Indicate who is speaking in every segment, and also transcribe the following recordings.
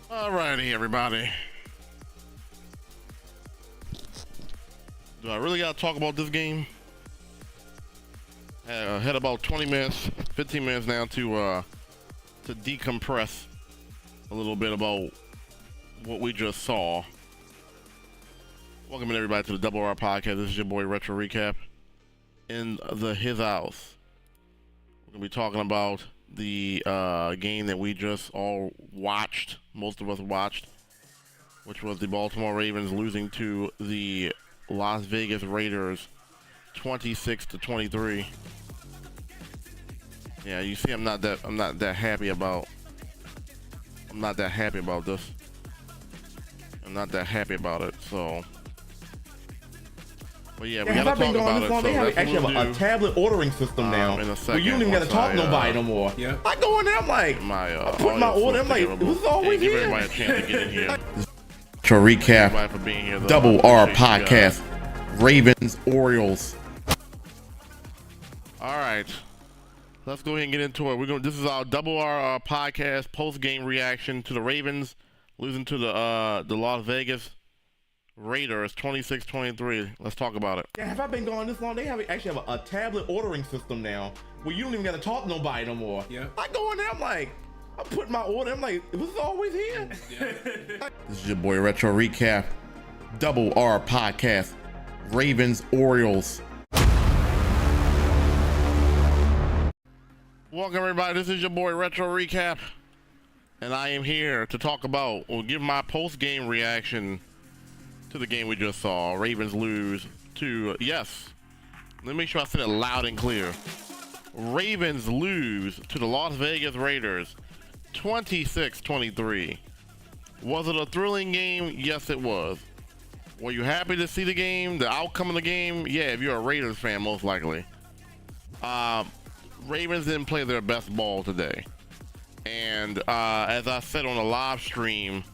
Speaker 1: Alrighty, everybody. Do I really gotta talk about this game? Had about 20 minutes, 15 minutes now to decompress a little bit about what we just saw. Welcome everybody to the Double R Podcast. This is your boy Retro Recap in his house. We're gonna be talking about the game that we just all watched. Most of us watched, which was the Baltimore Ravens losing to the Las Vegas Raiders 26-23. Yeah, you see I'm not that happy about this. I'm not that happy about it, so but yeah, we gotta talk about it. So
Speaker 2: they actually have a tablet ordering system now.
Speaker 1: In a second,
Speaker 2: where you don't even gotta talk to nobody no more. Yeah. I go in there, I'm like, I put my order, I'm like, it was always here.
Speaker 1: Give everybody a chance to get in here.
Speaker 2: To recap,
Speaker 1: for being here,
Speaker 2: Double R Podcast, Ravens, Orioles.
Speaker 1: All right, let's go ahead and get into it. This is our Double R Podcast post-game reaction to the Ravens losing to the Las Vegas Raiders 26-23. Let's talk about it.
Speaker 2: Yeah, have I been gone this long? They actually have a tablet ordering system now where you don't even gotta talk to nobody no more. Yeah. I go in there, I'm like, I put my order, I'm like, it was always here. Yeah. This is your boy Retro Recap, Double R Podcast, Ravens, Orioles.
Speaker 1: Welcome everybody, this is your boy Retro Recap, and I am here to talk about, or give my post-game reaction to the game we just saw. Ravens lose to, yes, let me make sure I said it loud and clear. Ravens lose to the Las Vegas Raiders 26-23. Was it a thrilling game? Yes, it was. Were you happy to see the game, the outcome of the game? Yeah, if you're a Raiders fan, most likely. Ravens didn't play their best ball today. And as I said on the live stream,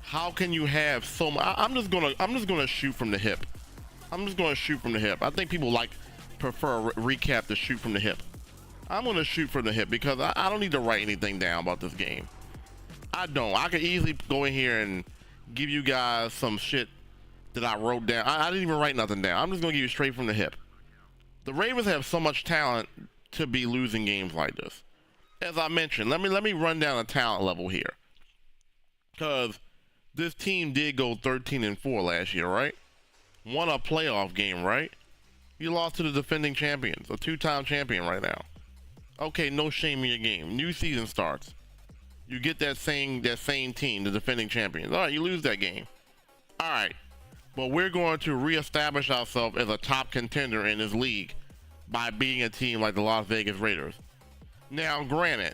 Speaker 1: how can you have so much? I'm just gonna shoot from the hip. I think people prefer a recap to shoot from the hip. I'm gonna shoot from the hip because I don't need to write anything down about this game. I don't. I could easily go in here and give you guys some shit that I wrote down. I didn't even write nothing down. I'm just gonna give you straight from the hip. The Ravens have so much talent to be losing games like this. As I mentioned, let me run down a talent level here, because this team did go 13-4 last year, right? Won a playoff game, right? You lost to the defending champions, a two-time champion right now. Okay, no shame in your game. New season starts. You get that same team, the defending champions. All right, you lose that game. All right, but we're going to reestablish ourselves as a top contender in this league by beating a team like the Las Vegas Raiders. Now, granted,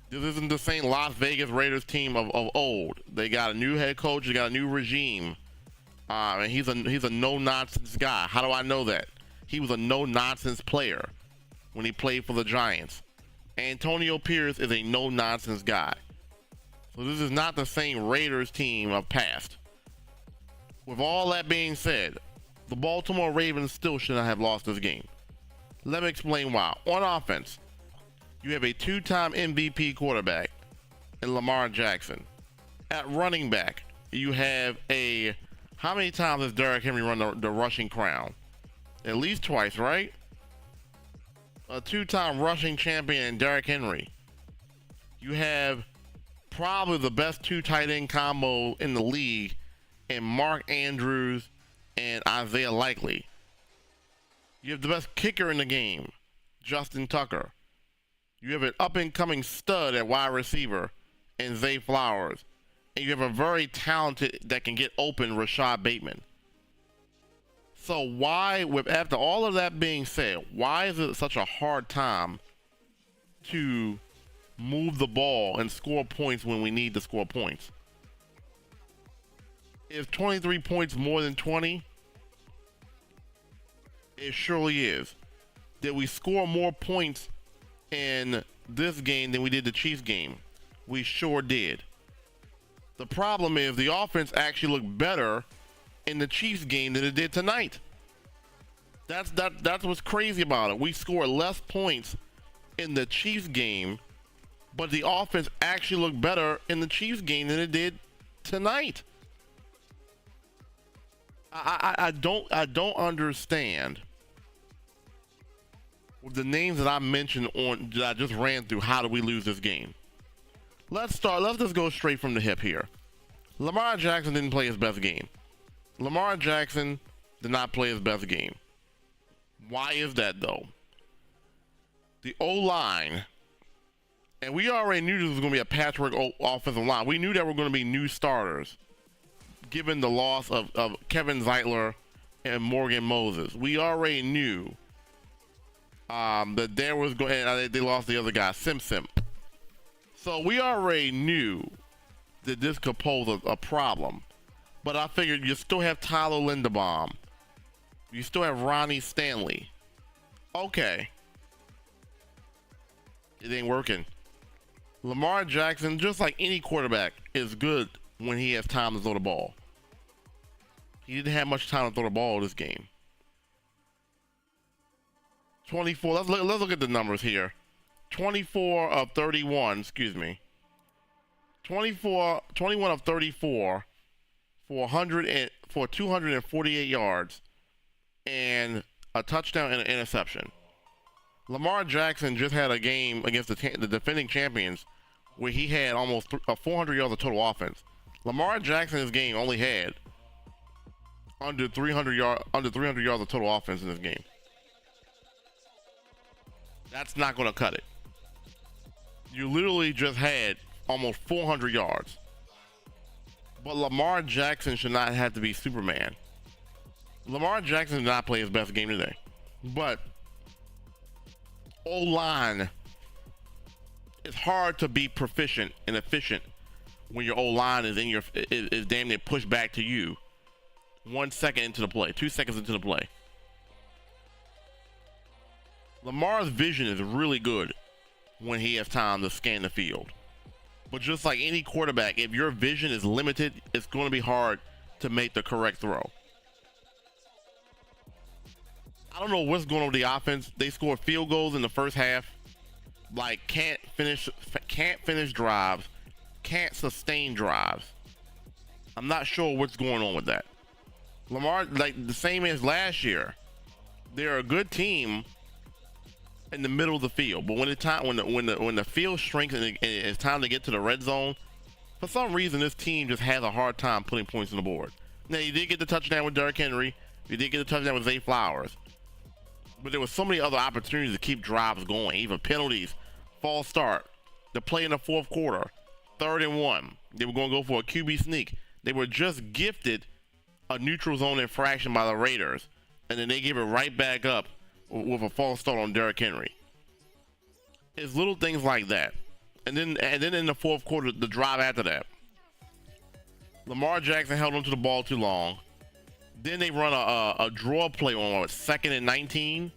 Speaker 1: this isn't the same Las Vegas Raiders team of old. They got a new head coach. They got a new regime. And he's a no-nonsense guy. How do I know that? He was a no-nonsense player when he played for the Giants. Antonio Pierce is a no-nonsense guy. So this is not the same Raiders team of past. With all that being said, the Baltimore Ravens still should not have lost this game. Let me explain why. On offense, you have a two-time MVP quarterback in Lamar Jackson. At running back, you have how many times has Derrick Henry run the rushing crown? At least twice, right? A two-time rushing champion in Derrick Henry. You have probably the best two tight end combo in the league in Mark Andrews and Isaiah Likely. You have the best kicker in the game, Justin Tucker. You have an up-and-coming stud at wide receiver in Zay Flowers. And you have a very talented, that can get open, Rashad Bateman. So why, after all of that being said, why is it such a hard time to move the ball and score points when we need to score points? Is 23 points more than 20? It surely is. Did we score more points in this game than we did the Chiefs game? We sure did. The problem is the offense actually looked better in the Chiefs game than it did tonight. That's what's crazy about it. We scored less points in the Chiefs game but the offense actually looked better in the Chiefs game than it did tonight. I don't understand with the names that I mentioned that I just ran through. How do we lose this game? Let's just go straight from the hip here. Lamar Jackson didn't play his best game. Lamar Jackson did not play his best game. Why is that though? The O-line, and we already knew this was going to be a patchwork offensive line. We knew there were going to be new starters, given the loss of Kevin Zeitler and Morgan Moses. We already knew that there was going, and they lost the other guy, Simpson. So we already knew that this could pose a problem. But I figured you still have Tyler Linderbaum. You still have Ronnie Stanley. Okay. It ain't working. Lamar Jackson, just like any quarterback, is good when he has time to throw the ball. He didn't have much time to throw the ball this game. 24, let's look at the numbers here. 24 of 31, excuse me. 21 of 34 for 248 yards and a touchdown and an interception. Lamar Jackson just had a game against the defending champions where he had almost 400 yards of total offense. Lamar Jackson in this game only had under 300 yards of total offense in this game. That's not going to cut it. You literally just had almost 400 yards. But Lamar Jackson should not have to be Superman. Lamar Jackson did not play his best game today. But O-line, it's hard to be proficient and efficient when your O-line is damn near pushed back to you 1 second into the play, 2 seconds into the play. Lamar's vision is really good when he has time to scan the field. But just like any quarterback, if your vision is limited, it's going to be hard to make the correct throw. I don't know what's going on with the offense. They scored field goals in the first half. Like can't finish drives, can't sustain drives. I'm not sure what's going on with that. Lamar, like the same as last year, they're a good team in the middle of the field, but when the field shrinks and it's time to get to the red zone, for some reason this team just has a hard time putting points on the board. Now you did get the touchdown with Derrick Henry, you did get the touchdown with Zay Flowers, but there was so many other opportunities to keep drives going, even penalties, false start, the play in the fourth quarter, 3rd and 1. They were going to go for a QB sneak. They were just gifted a neutral zone infraction by the Raiders, and then they gave it right back up with a false start on Derrick Henry. It's little things like that. And then in the fourth quarter, the drive after that, Lamar Jackson held onto the ball too long. Then they run a draw play on 2nd and 19.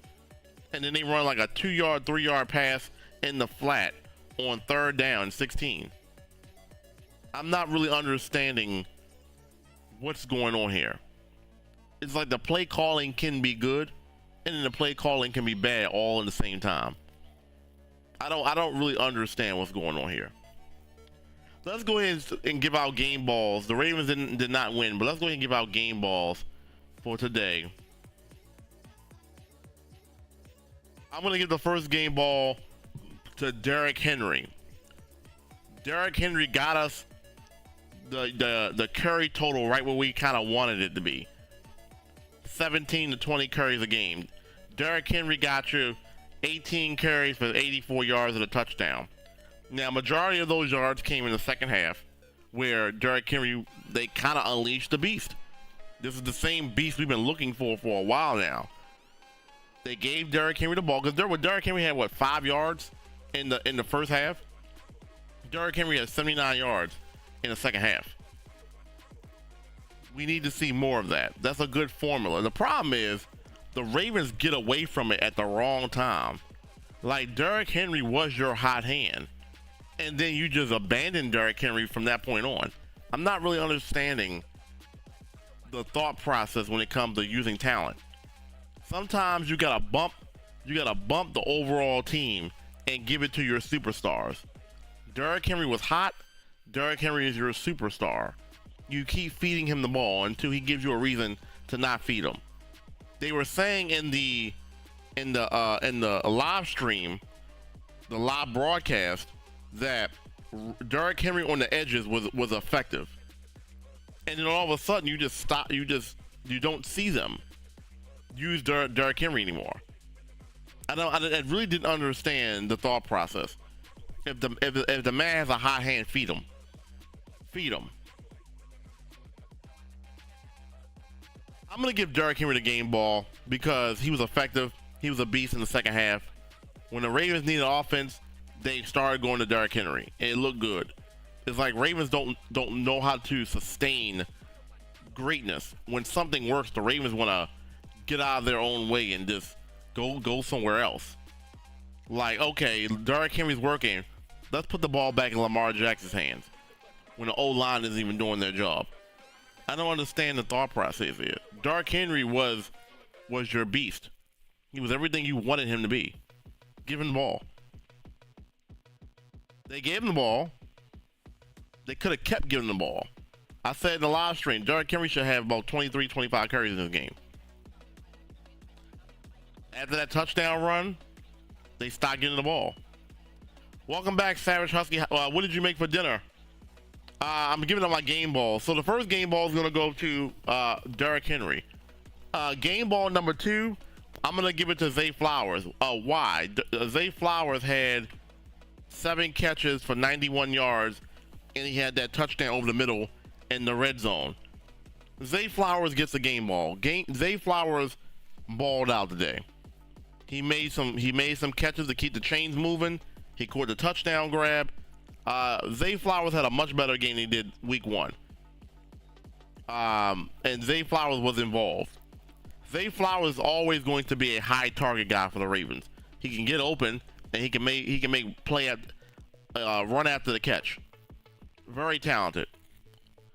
Speaker 1: And then they run like a 2-yard, 3-yard pass in the flat on 3rd down and 16. I'm not really understanding what's going on here. It's like the play calling can be good, and then the play calling can be bad all at the same time. I don't really understand what's going on here. Let's go ahead and give out game balls. The Ravens did not win, but let's go ahead and give out game balls for today. I'm going to give the first game ball to Derrick Henry. Derrick Henry got us the carry total right where we kind of wanted it to be. 17 to 20 carries a game. Derrick Henry got you 18 carries for 84 yards and a touchdown. Now, majority of those yards came in the second half, where Derrick Henry, they kind of unleashed the beast. This is the same beast we've been looking for a while now. They gave Derrick Henry the ball, because Derrick Henry had, 5 yards in the first half? Derrick Henry had 79 yards in the second half. We need to see more of that. That's a good formula. The problem is, the Ravens get away from it at the wrong time. Like, Derrick Henry was your hot hand, and then you just abandon Derrick Henry from that point on. I'm not really understanding the thought process when it comes to using talent. Sometimes you gotta bump the overall team and give it to your superstars. Derrick Henry was hot. Derrick Henry is your superstar. You keep feeding him the ball until he gives you a reason to not feed him. They were saying in the live stream, the live broadcast, that Derrick Henry on the edges was effective, and then all of a sudden you just stop. You don't see them use Derrick Henry anymore. I really didn't understand the thought process. If the man has a hot hand, feed him. Feed him. I'm gonna give Derrick Henry the game ball because he was effective. He was a beast in the second half. When the Ravens needed offense, they started going to Derrick Henry, and it looked good. It's like Ravens don't know how to sustain greatness. When something works, the Ravens want to get out of their own way and just go somewhere else. Like, okay, Derrick Henry's working. Let's put the ball back in Lamar Jackson's hands when the O-line isn't even doing their job. I don't understand the thought process here. Derrick Henry was your beast. He was everything you wanted him to be. Give him the ball. They gave him the ball. They could have kept giving the ball. I said in the live stream, Derrick Henry should have about 23, 25 carries in this game. After that touchdown run, they stopped getting the ball. Welcome back, Savage Husky. What did you make for dinner? I'm giving up my game ball. So the first game ball is going to go to Derrick Henry. Game ball number 2, I'm going to give it to Zay Flowers. Why? Zay Flowers had 7 catches for 91 yards, and he had that touchdown over the middle in the red zone. Zay Flowers gets the game ball. Zay Flowers balled out today. He made some catches to keep the chains moving. He caught the touchdown grab. Zay Flowers had a much better game than he did week 1. And Zay Flowers was involved. Zay Flowers is always going to be a high target guy for the Ravens. He can get open and he can make play at run after the catch. Very talented.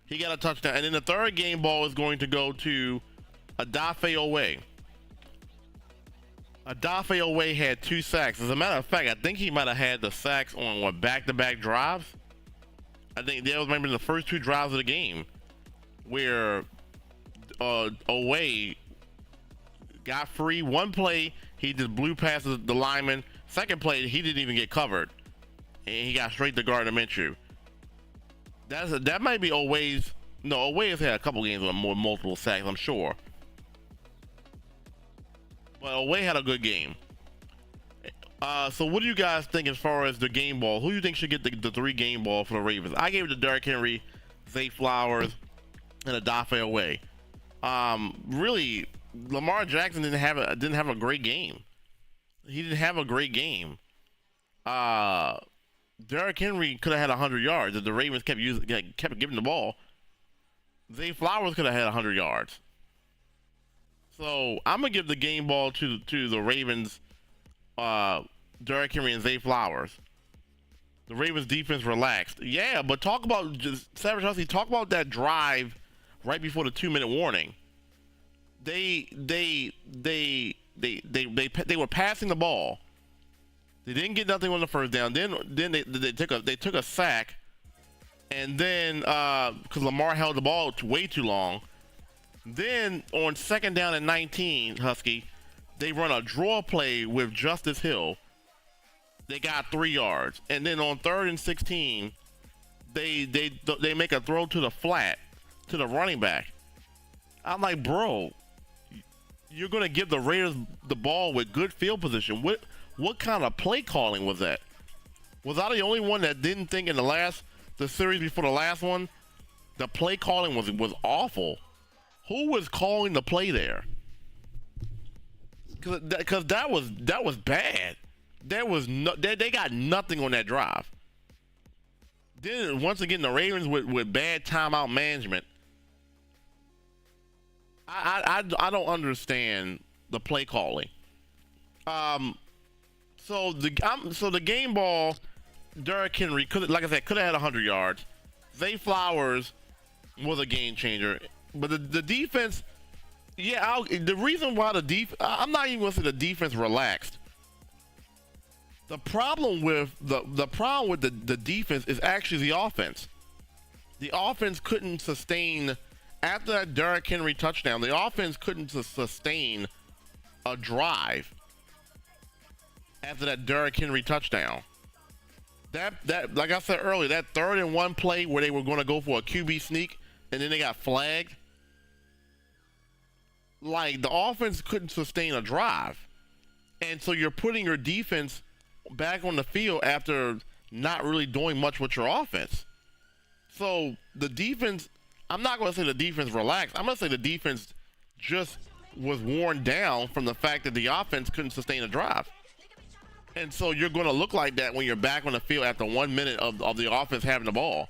Speaker 1: He got a touchdown. And then the third game ball is going to go to Odafe Oweh. Odafe Oweh had 2 sacks. As a matter of fact, I think he might have had the sacks on back-to-back drives. I think that was maybe the first 2 drives of the game where Oweh got free. One play, he just blew past the lineman. Second play, he didn't even get covered, and he got straight to Gardner Minshew. That might be Oweh's. No, Oweh has had a couple games with multiple sacks, I'm sure. But Oweh had a good game. So what do you guys think as far as the game ball? Who do you think should get the 3 game ball for the Ravens? I gave it to Derrick Henry, Zay Flowers, and Odafe Oweh. Really, Lamar Jackson didn't have a great game. He didn't have a great game. Derrick Henry could have had 100 yards if the Ravens kept giving the ball. Zay Flowers could have had 100 yards. So I'm gonna give the game ball to the Ravens, Derrick Henry and Zay Flowers. The Ravens defense relaxed. Yeah, but talk about Savage Husky. Talk about that drive right before the 2-minute warning. They were passing the ball. They didn't get nothing on the first down. Then they took a sack, and then because Lamar held the ball way too long. Then on 2nd down and 19, Husky, they run a draw play with Justice Hill. They got 3 yards, and then on 3rd and 16, they make a throw to the flat to the running back. I'm like, bro, you're gonna give the Raiders the ball with good field position. What kind of play calling was that? Was I the only one that didn't think in the series before the last one, the play calling was awful? Who was calling the play there? Because that was bad. They got nothing on that drive. Then once again, the Ravens with bad timeout management. I don't understand the play calling. So the game ball, Derrick Henry could have had 100 yards. Zay Flowers was a game changer. But the defense, yeah, the reason why I'm not even going to say the defense relaxed. The problem with the defense is actually the offense. The offense couldn't sustain after that Derrick Henry touchdown. The offense couldn't sustain a drive after that Derrick Henry touchdown. That like I said earlier, that 3rd and 1 play where they were going to go for a QB sneak and then they got flagged. Like, the offense couldn't sustain a drive. And so you're putting your defense back on the field after not really doing much with your offense. So the defense, I'm not going to say the defense relaxed. I'm going to say the defense just was worn down from the fact that the offense couldn't sustain a drive. And so you're going to look like that when you're back on the field after 1 minute of the offense having the ball.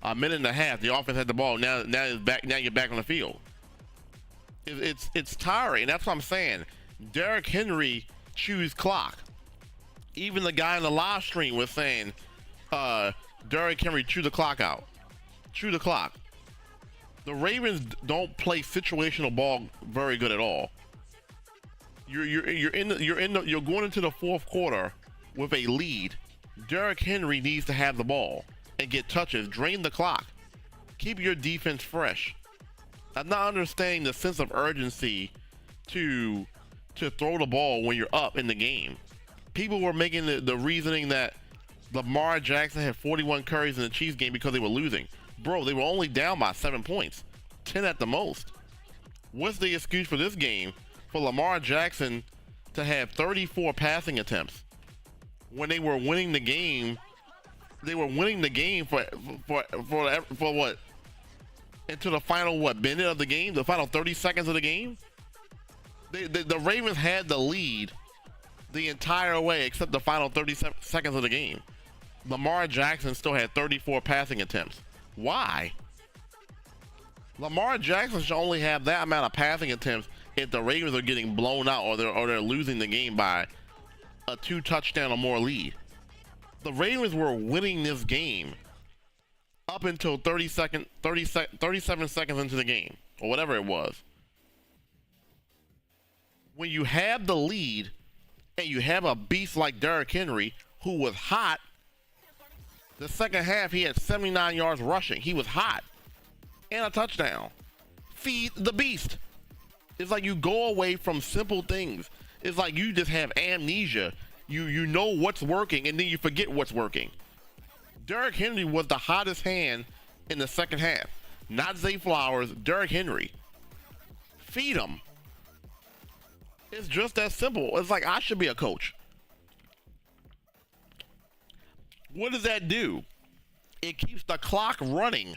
Speaker 1: A minute and a half, the offense had the ball. Now you're back on the field. It's tiring. That's what I'm saying. Derrick Henry chews clock. Even the guy in the live stream was saying, Derrick Henry chew the clock out. Chew the clock. The Ravens don't play situational ball very good at all. You're going into the 4th quarter with a lead. Derrick Henry needs to have the ball and get touches. Drain the clock. Keep your defense fresh. I'm not understanding the sense of urgency to throw the ball when you're up in the game. People were making the reasoning that Lamar Jackson had 41 carries in the Chiefs game because they were losing. Bro, they were only down by 7 points. 10 at the most. What's the excuse for this game for Lamar Jackson to have 34 passing attempts when they were winning the game? They were winning the game for what? Into the final minute of the game, the final 30 seconds of the game. The Ravens had the lead the entire way except the final 30 seconds of the game. Lamar Jackson still had 34 passing attempts. Why? Lamar Jackson should only have that amount of passing attempts if the Ravens are getting blown out or they're losing the game by a 2 touchdown or more lead. The Ravens were winning this game up until 37 seconds into the game, or whatever it was. When you have the lead and you have a beast like Derrick Henry, who was hot, the second half he had 79 yards rushing. He was hot. And a touchdown. Feed the beast. It's like you go away from simple things. It's like you just have amnesia. You know what's working and then you forget what's working. Derrick Henry was the hottest hand in the second half. Not Zay Flowers, Derrick Henry. Feed him. It's just that simple. It's like I should be a coach. What does that do? It keeps the clock running.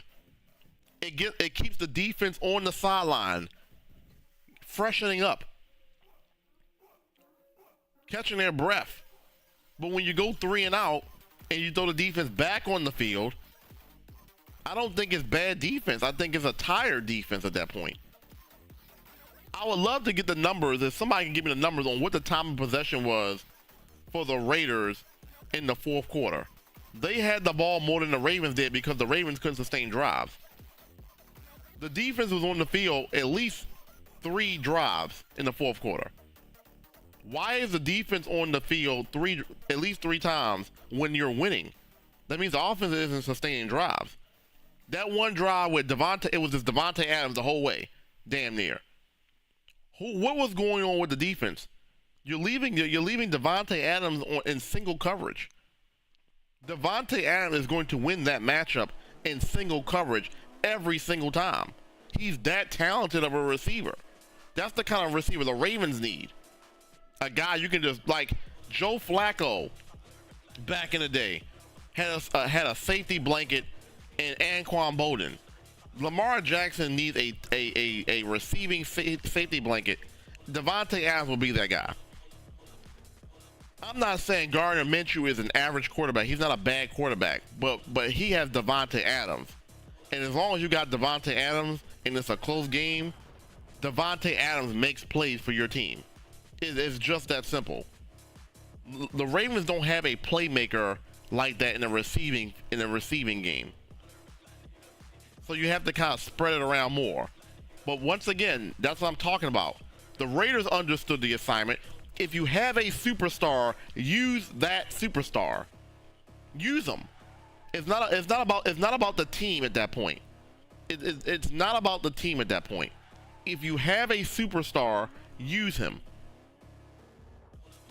Speaker 1: It keeps the defense on the sideline, freshening up, catching their breath. But when you go 3 and out and you throw the defense back on the field, I don't think it's bad defense. I think it's a tired defense at that point. I would love to get the numbers. If somebody can give me the numbers on what the time of possession was for the Raiders in the 4th quarter. They had the ball more than the Ravens did because the Ravens couldn't sustain drives. The defense was on the field at least 3 drives in the 4th quarter. Why is the defense on the field at least 3 times when you're winning? That means the offense isn't sustaining drives. That one drive with it was just Devontae Adams the whole way, damn near. What was going on with the defense? You're leaving Devontae Adams in single coverage. Devontae Adams is going to win that matchup in single coverage every single time. He's that talented of a receiver. That's the kind of receiver the Ravens need. A guy you can just, like Joe Flacco back in the day had a safety blanket in Anquan Bolden. Lamar Jackson needs a receiving safety blanket. Devontae Adams will be that guy. I'm not saying Gardner Minshew is an average quarterback. He's not a bad quarterback, but he has Devontae Adams. And as long as you got Devontae Adams and it's a close game, Devontae Adams makes plays for your team. It's just that simple. The Ravens don't have a playmaker like that in the receiving game. So you have to kind of spread it around more. But once again, that's what I'm talking about. The Raiders understood the assignment. If you have a superstar, use that superstar. Use them. It's not about the team at that point. It's not about the team at that point. If you have a superstar, use him.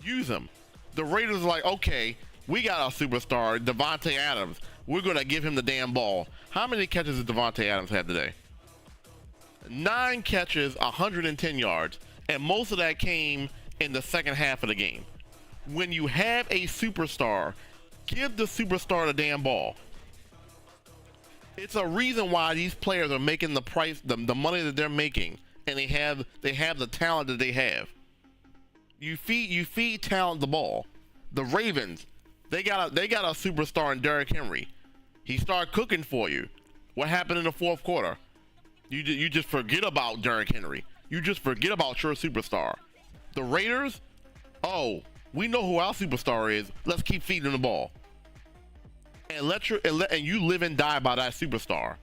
Speaker 1: Use him. The Raiders are like, okay, we got our superstar, Devontae Adams. We're gonna give him the damn ball. How many catches did Devontae Adams have today? 9 catches, 110 yards, and most of that came in the second half of the game. When you have a superstar, give the superstar the damn ball. It's a reason why these players are making the price, the money that they're making, and they have the talent that they have. You feed talent the ball. The Ravens, they got a superstar in Derrick Henry. He started cooking for you. What happened in the fourth quarter? You just forget about Derrick Henry. You just forget about your superstar. The Raiders, oh, we know who our superstar is. Let's keep feeding the ball. And you live and die by that superstar.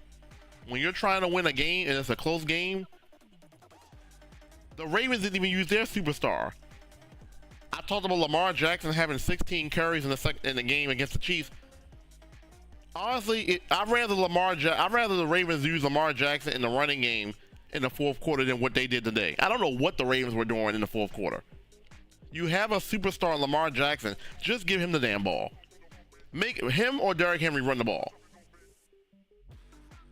Speaker 1: When you're trying to win a game and it's a close game, the Ravens didn't even use their superstar. I talked about Lamar Jackson having 16 carries in the game against the Chiefs. Honestly, I'd rather the Ravens use Lamar Jackson in the running game in the fourth quarter than what they did today. I don't know what the Ravens were doing in the fourth quarter. You have a superstar in Lamar Jackson, just give him the damn ball. Make him or Derrick Henry run the ball.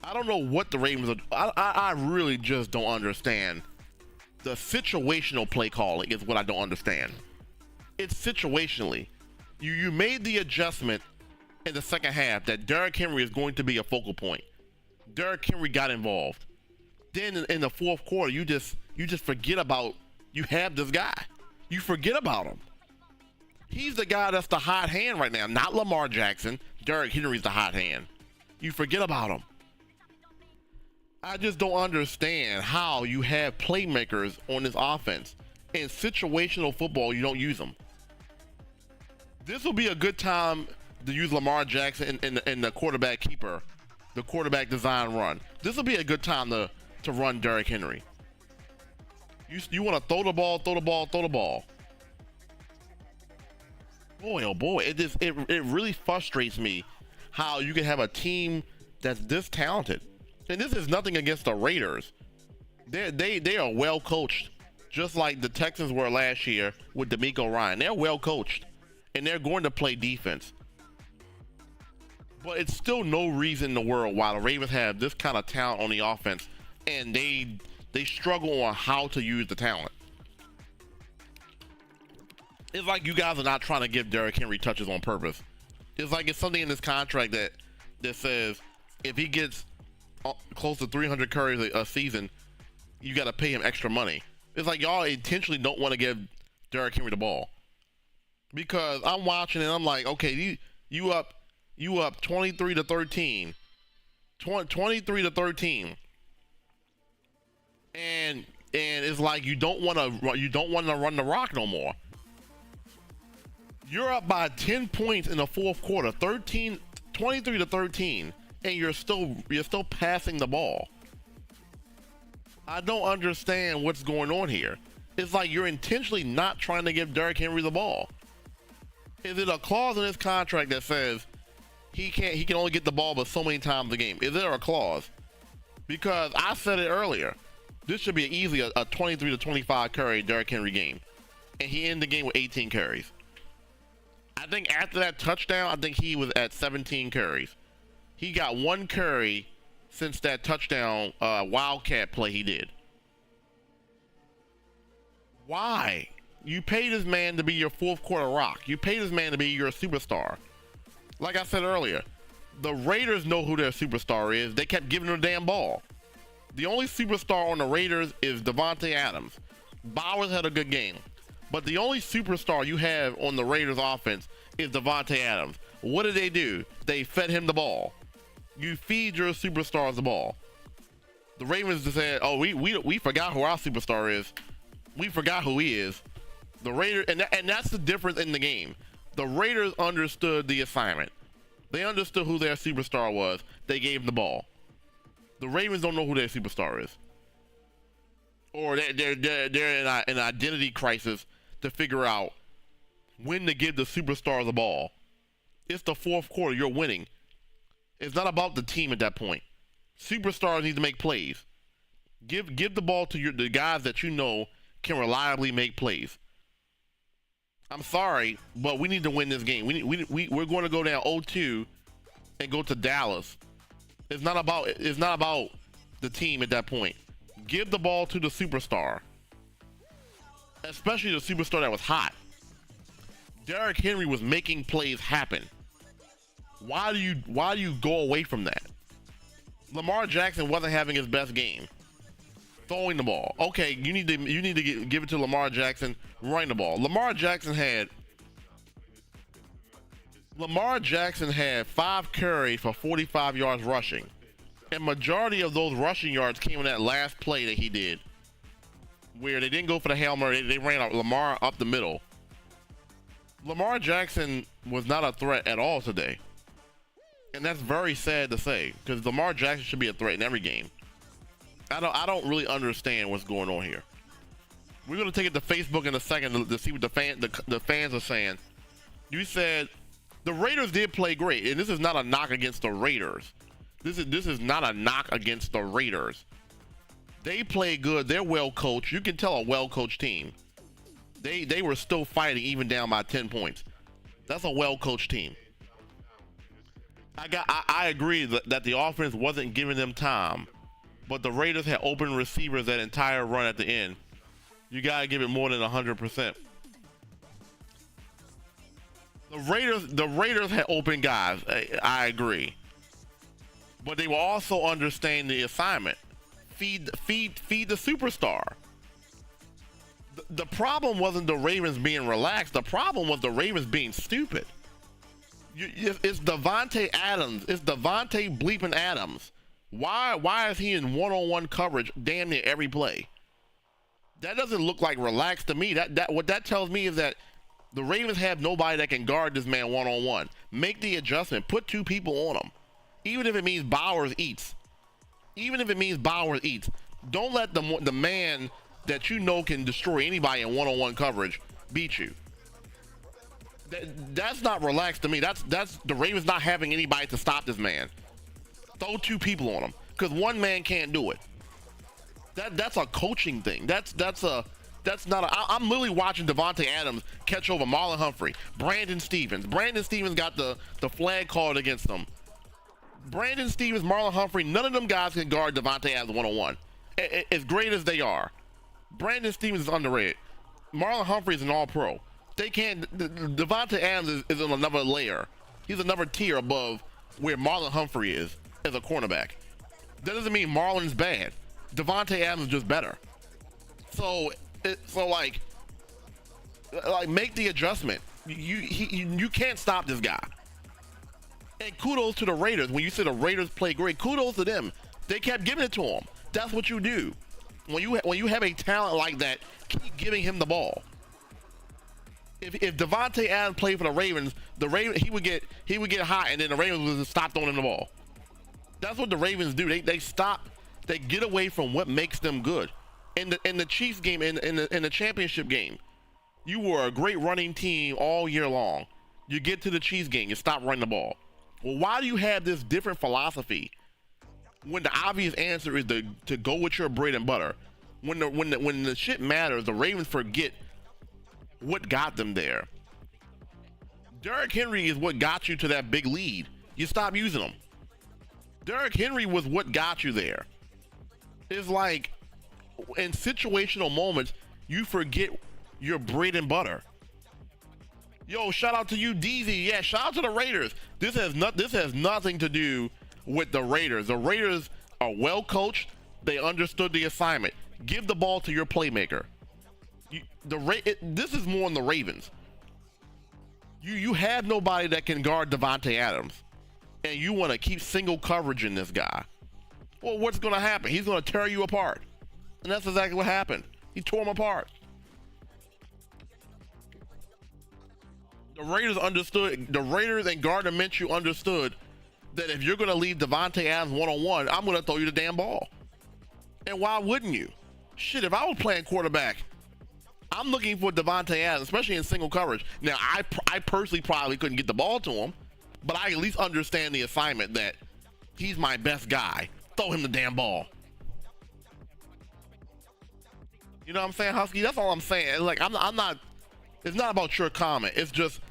Speaker 1: I don't know what the Ravens are. I really just don't understand. The situational play calling is what I don't understand. It's situationally. You made the adjustment in the second half that Derrick Henry is going to be a focal point. Derrick Henry got involved. Then in the fourth quarter, you just forget about you have this guy. You forget about him. He's the guy that's the hot hand right now, not Lamar Jackson. Derrick Henry's the hot hand. You forget about him. I just don't understand how you have playmakers on this offense. In situational football, you don't use them. This will be a good time to use Lamar Jackson in the quarterback keeper, the quarterback design run. This will be a good time to run Derrick Henry. You want to throw the ball. Boy, oh boy, it really frustrates me how you can have a team that's this talented. And this is nothing against the Raiders. They are well coached, just like the Texans were last year with DeMeco Ryan. They're well coached, and they're going to play defense. But it's still no reason in the world why the Ravens have this kind of talent on the offense, and they struggle on how to use the talent. It's like you guys are not trying to give Derrick Henry touches on purpose. It's like it's something in this contract that says if he gets close to 300 carries a season, you got to pay him extra money. It's like y'all intentionally don't want to give Derrick Henry the ball. Because I'm watching and I'm like, okay, you up 23-13. 23-13. And it's like you don't want to run the rock no more. You're up by 10 points in the fourth quarter, 23-13, and you're still passing the ball. I don't understand what's going on here. It's like you're intentionally not trying to give Derrick Henry the ball. Is it a clause in his contract that says he can only get the ball but so many times a game? Is there a clause? Because I said it earlier. This should be easily a 23-25 carry Derrick Henry game. And he ended the game with 18 carries. I think after that touchdown, I think he was at 17 carries. He got 1 carry since that touchdown Wildcat play he did. Why? You paid this man to be your fourth quarter rock. You paid this man to be your superstar. Like I said earlier, the Raiders know who their superstar is. They kept giving him the damn ball. The only superstar on the Raiders is Devontae Adams. Bowers had a good game. But the only superstar you have on the Raiders offense is Devontae Adams. What did they do? They fed him the ball. You feed your superstars the ball. The Ravens just said, oh, we forgot who our superstar is. We forgot who he is. The Raiders, and that's the difference in the game. The Raiders understood the assignment. They understood who their superstar was. They gave him the ball. The Ravens don't know who their superstar is. Or they're in an identity crisis to figure out when to give the superstar the ball. It's the fourth quarter. You're winning. It's not about the team at that point. Superstars need to make plays. Give the ball to the guys that you know can reliably make plays. I'm sorry, but we need to win this game. We're going to go down 0-2 and go to Dallas. It's not about the team at that point. Give the ball to the superstar, especially the superstar that was hot. Derrick Henry was making plays happen. Why do you go away from that? Lamar Jackson wasn't having his best game throwing the ball. Okay, you need to give it to Lamar Jackson running the ball. Lamar Jackson had 5 carries for 45 yards rushing, and majority of those rushing yards came in that last play that he did, where they didn't go for the Hail Mary. They ran out Lamar up the middle. Lamar Jackson was not a threat at all today, and that's very sad to say, because Lamar Jackson should be a threat in every game. I don't really understand what's going on here. We're gonna take it to Facebook in a second to see what the fans are saying. You said the Raiders did play great, and this is not a knock against the Raiders. This is not a knock against the Raiders. They play good. They're well coached. You can tell a well coached team. They were still fighting even down by 10 points. That's a well coached team. I agree that the offense wasn't giving them time, but the Raiders had open receivers that entire run at the end. You gotta give it more than 100%. The Raiders had open guys. I agree, but they will also understand the assignment. Feed the superstar. The problem wasn't the Ravens being relaxed. The problem was the Ravens being stupid. It's Davante Adams. It's Davante bleeping Adams. Why is he in one-on-one coverage damn near every play? That doesn't look like relaxed to me. What that tells me is that the Ravens have nobody that can guard this man one-on-one. Make the adjustment. Put 2 people on him. Even if it means Bowers eats. Don't let the man that you know can destroy anybody in one-on-one coverage beat you. That's not relaxed to me. That's the Ravens not having anybody to stop this man. Throw 2 people on him, because one man can't do it. That's a coaching thing. That's not I'm literally watching Davante Adams catch over Marlon Humphrey, Brandon Stevens. Brandon Stevens got the flag called against him. Brandon Stevens, Marlon Humphrey, none of them guys can guard Davante Adams one-on-one. As great as they are, Brandon Stevens is underrated. Marlon Humphrey is an all-pro. They can't. Davante Adams is in another layer. He's another tier above where Marlon Humphrey is as a cornerback. That doesn't mean Marlon's bad. Davante Adams is just better. So make the adjustment. You can't stop this guy. And kudos to the Raiders. When you said the Raiders play great, kudos to them. They kept giving it to him. That's what you do. When you have a talent like that, keep giving him the ball. If Davante Adams played for the Ravens, he would get hot, and then the Ravens would stop throwing him the ball. That's what the Ravens do. They stop. They get away from what makes them good. In the Chiefs game, in the championship game, you were a great running team all year long. You get to the Chiefs game, you stop running the ball. Well, why do you have this different philosophy when the obvious answer is to go with your bread and butter? When the shit matters, the Ravens forget what got them there. Derrick Henry is what got you to that big lead. You stop using him. Derrick Henry was what got you there. It's like in situational moments, you forget your bread and butter. Yo, shout out to you, DZ. Yeah, shout out to the Raiders. This has nothing to do with the Raiders. The Raiders are well coached. They understood the assignment. Give the ball to your playmaker. This is more on the Ravens. You have nobody that can guard Davante Adams, and you want to keep single coverage in this guy. Well, what's going to happen? He's going to tear you apart, and that's exactly what happened. He tore him apart. The Raiders understood. The Raiders and Gardner Minshew understood that if you're going to leave Davante Adams one-on-one, I'm going to throw you the damn ball. And why wouldn't you? Shit, if I was playing quarterback, I'm looking for Davante Adams, especially in single coverage. Now, I personally probably couldn't get the ball to him, but I at least understand the assignment that he's my best guy. Throw him the damn ball. You know what I'm saying, Husky? That's all I'm saying. Like, I'm not, it's not about your comment. It's just,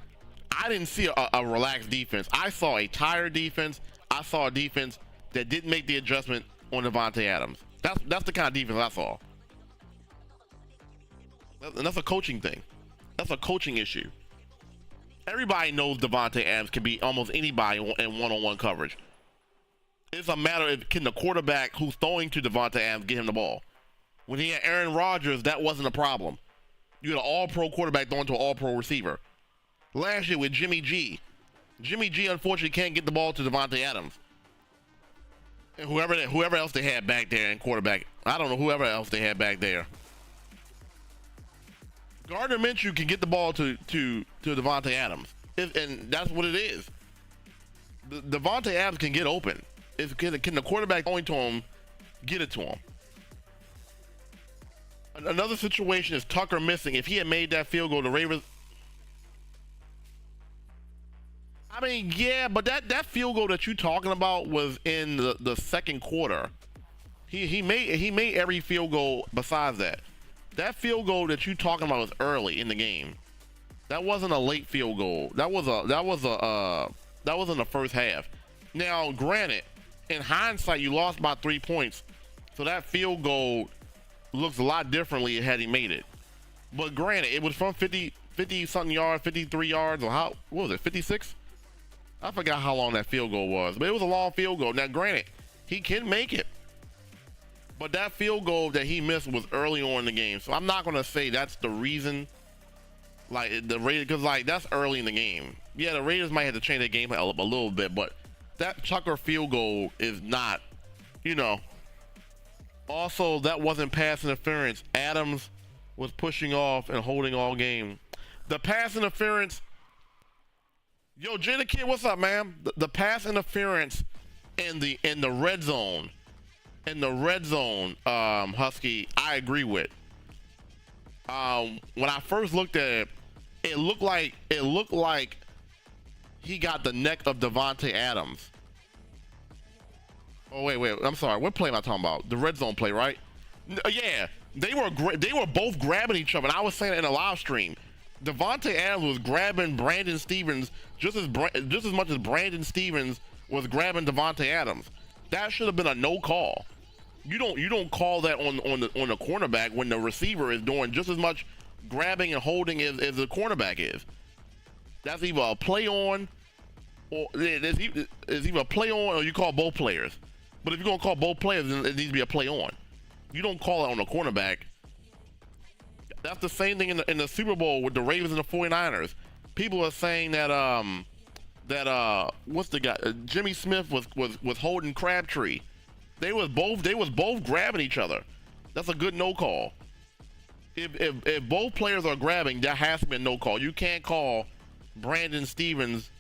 Speaker 1: I didn't see a relaxed defense. I saw a tired defense. I saw a defense that didn't make the adjustment on Davante Adams. That's the kind of defense I saw. And that's a coaching thing. That's a coaching issue. Everybody knows Davante Adams can be almost anybody in one-on-one coverage. It's a matter of can the quarterback who's throwing to Davante Adams get him the ball. When he had Aaron Rodgers, that wasn't a problem. You had an all-pro quarterback throwing to an all-pro receiver. Last year with Jimmy G unfortunately can't get the ball to Davante Adams. And whoever else they had back there in quarterback, I don't know whoever else they had back there. Gardner Minshew can get the ball to Davante Adams, and that's what it is. Davante Adams can get open. Can the quarterback going to him get it to him? Another situation is Tucker missing. If he had made that field goal, the Ravens. I mean, yeah, but that field goal that you're talking about was in the second quarter. He made every field goal besides that. That field goal that you're talking about was early in the game. That wasn't a late field goal. That was in the first half. Now, granted, in hindsight, you lost by 3 points, so that field goal looks a lot differently had he made it. But granted, it was from 50 something yards, 53 yards, or what was it, 56? I forgot how long that field goal was, but it was a long field goal. Now, granted, he can make it. But that field goal that he missed was early on in the game. So I'm not going to say that's the reason. Like, the Raiders, because, like, that's early in the game. Yeah, the Raiders might have to change their game a little bit, but that Tucker field goal is not, you know. Also, that wasn't pass interference. Adams was pushing off and holding all game. The pass interference. Yo, Jada Kid, what's up, man? The pass interference in the red zone. In the red zone, Husky, I agree with. When I first looked at it, it looked like he got the neck of Davante Adams. Oh wait, I'm sorry. What play am I talking about? The red zone play, right? Yeah, they were both grabbing each other. And I was saying it in a live stream. Davante Adams was grabbing Brandon Stevens just as much as Brandon Stevens was grabbing Davante Adams. That should have been a no call. You don't call that on the cornerback when the receiver is doing just as much grabbing and holding as the cornerback is. That's either a play on, or it's either a play on, or you call both players. But if you're gonna call both players, then it needs to be a play on. You don't call it on the cornerback. That's the same thing in the Super Bowl with the Ravens and the 49ers. People are saying that what's the guy? Jimmy Smith was holding Crabtree. They was both grabbing each other. That's a good no call. If both players are grabbing, that has to be a no call. You can't call Brandon Stevens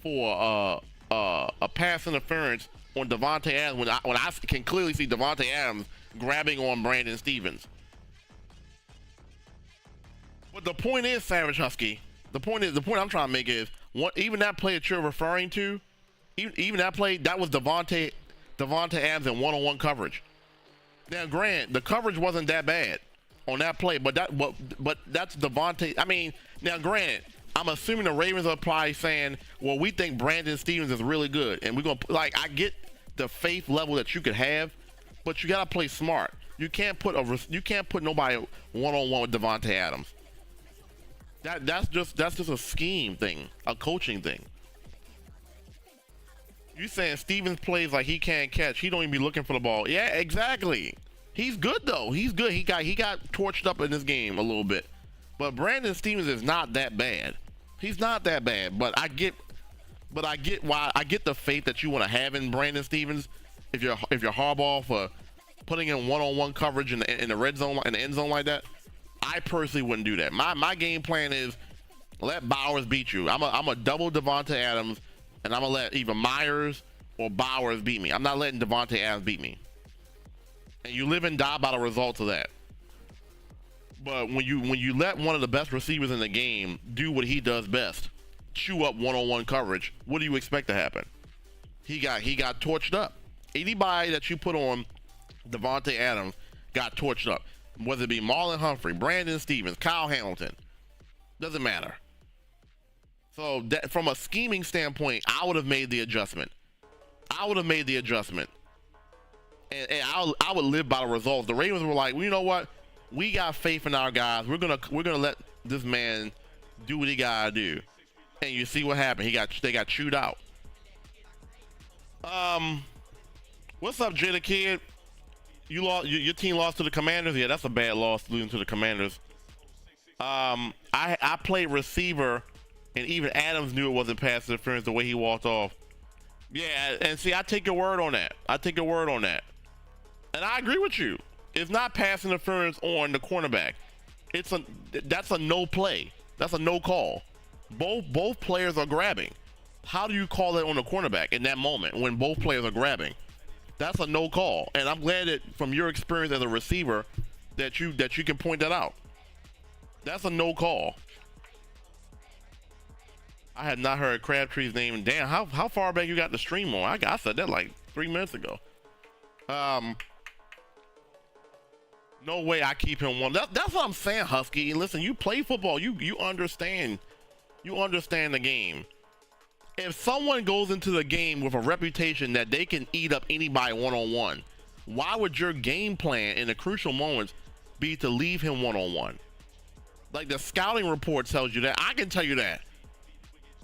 Speaker 1: for a pass interference on Davante Adams when I can clearly see Davante Adams grabbing on Brandon Stevens. But the point is, Savage Husky. The point I'm trying to make is even that play that you're referring to, even that play, that was Davante Adams in one-on-one coverage. Now, granted, the coverage wasn't that bad on that play, but that's Davante. I mean, now, granted, I'm assuming the Ravens are probably saying, well, we think Brandon Stevens is really good, and we're gonna I get the faith level that you could have, but you gotta play smart. You can't put nobody one-on-one with Davante Adams. That's just a scheme thing, a coaching thing. You saying Stevens plays like he can't catch? He don't even be looking for the ball. Yeah, exactly. He's good though. He's good. He got torched up in this game a little bit, but Brandon Stevens is not that bad. He's not that bad. But I get why. I get the faith that you want to have in Brandon Stevens. If you're Harbaugh for putting in one-on-one coverage in the red zone, in the end zone like that, I personally wouldn't do that. My game plan is let Bowers beat you. I'm a double Davante Adams. And I'm going to let either Myers or Bowers beat me. I'm not letting Davante Adams beat me. And you live and die by the results of that. But when you let one of the best receivers in the game do what he does best, chew up one-on-one coverage, what do you expect to happen? He got torched up. Anybody that you put on Davante Adams got torched up. Whether it be Marlon Humphrey, Brandon Stevens, Kyle Hamilton, doesn't matter. So that, from a scheming standpoint, I would have made the adjustment. And I would live by the results. The Ravens were like, well, you know what? We got faith in our guys. We're gonna let this man do what he gotta do. And you see what happened. They got chewed out. What's up, Jada Kid? You lost. Your team lost to the Commanders. Yeah, that's a bad loss, losing to the Commanders. I played receiver, and even Adams knew it wasn't pass interference the way he walked off. Yeah, and see, I take your word on that. And I agree with you. It's not pass interference on the cornerback. That's a no play. That's a no call. Both players are grabbing. How do you call that on the cornerback in that moment when both players are grabbing? That's a no call. And I'm glad that from your experience as a receiver that you can point that out. That's a no call. I had not heard Crabtree's name. Damn, how far back you got the stream on? I said that like 3 minutes ago. No way I keep him one. That's what I'm saying, Husky. Listen, you play football. You understand. You understand the game. If someone goes into the game with a reputation that they can eat up anybody one-on-one, why would your game plan in the crucial moments be to leave him one-on-one? Like the scouting report tells you that. I can tell you that.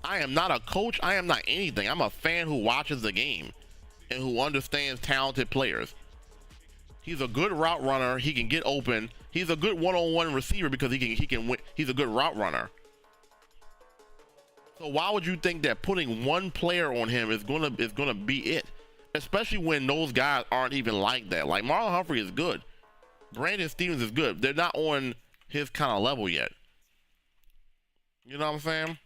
Speaker 1: I am not a coach. I am not anything. I'm a fan who watches the game and who understands talented players. He's a good route runner. He can get open. He's a good one-on-one receiver because he can win. He's a good route runner. So why would you think that putting one player on him is gonna be it? Especially when those guys aren't even like that. Like Marlon Humphrey is good. Brandon Stevens is good. They're not on his kind of level yet. You know what I'm saying?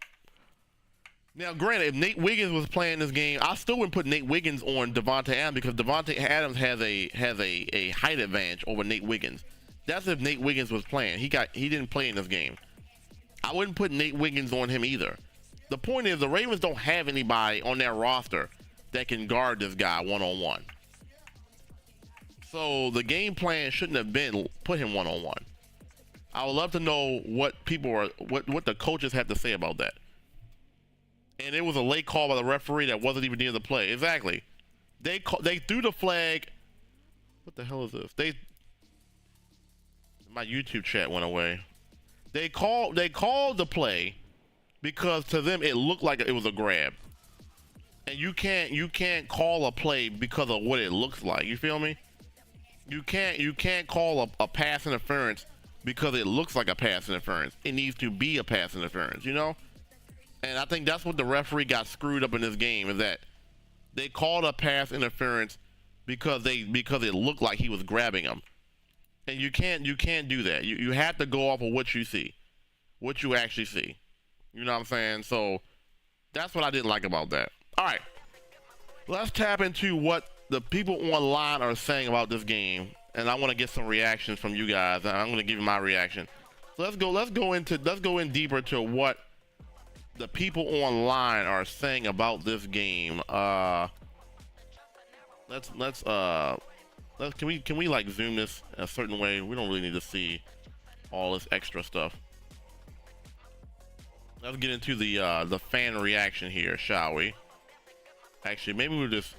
Speaker 1: Now, granted, if Nate Wiggins was playing this game, I still wouldn't put Nate Wiggins on Davante Adams because Davante Adams has a height advantage over Nate Wiggins. That's if Nate Wiggins was playing. He didn't play in this game. I wouldn't put Nate Wiggins on him either. The point is the Ravens don't have anybody on their roster that can guard this guy one-on-one. So the game plan shouldn't have been put him one-on-one. I would love to know what the coaches have to say about that. And it was a late call by the referee that wasn't even near the play. Exactly. They threw the flag. What the hell is this? My YouTube chat went away. They called the play because to them it looked like it was a grab. And you can't call a play because of what it looks like. You feel me? You can't call a pass interference because it looks like a pass interference. It needs to be a pass interference, you know? And I think that's what the referee got screwed up in this game, is that they called a pass interference because it looked like he was grabbing him. And you can't do that. You have to go off of what you see, what you actually see. You know what I'm saying? So that's what I didn't like about that. All right, let's tap into what the people online are saying about this game, and I want to get some reactions from you guys. I'm going to give you my reaction. So let's go in deeper to what the people online are saying about this game. Can we like zoom this a certain way? We don't really need to see all this extra stuff. Let's get into the fan reaction here, shall we? Actually, maybe we'll just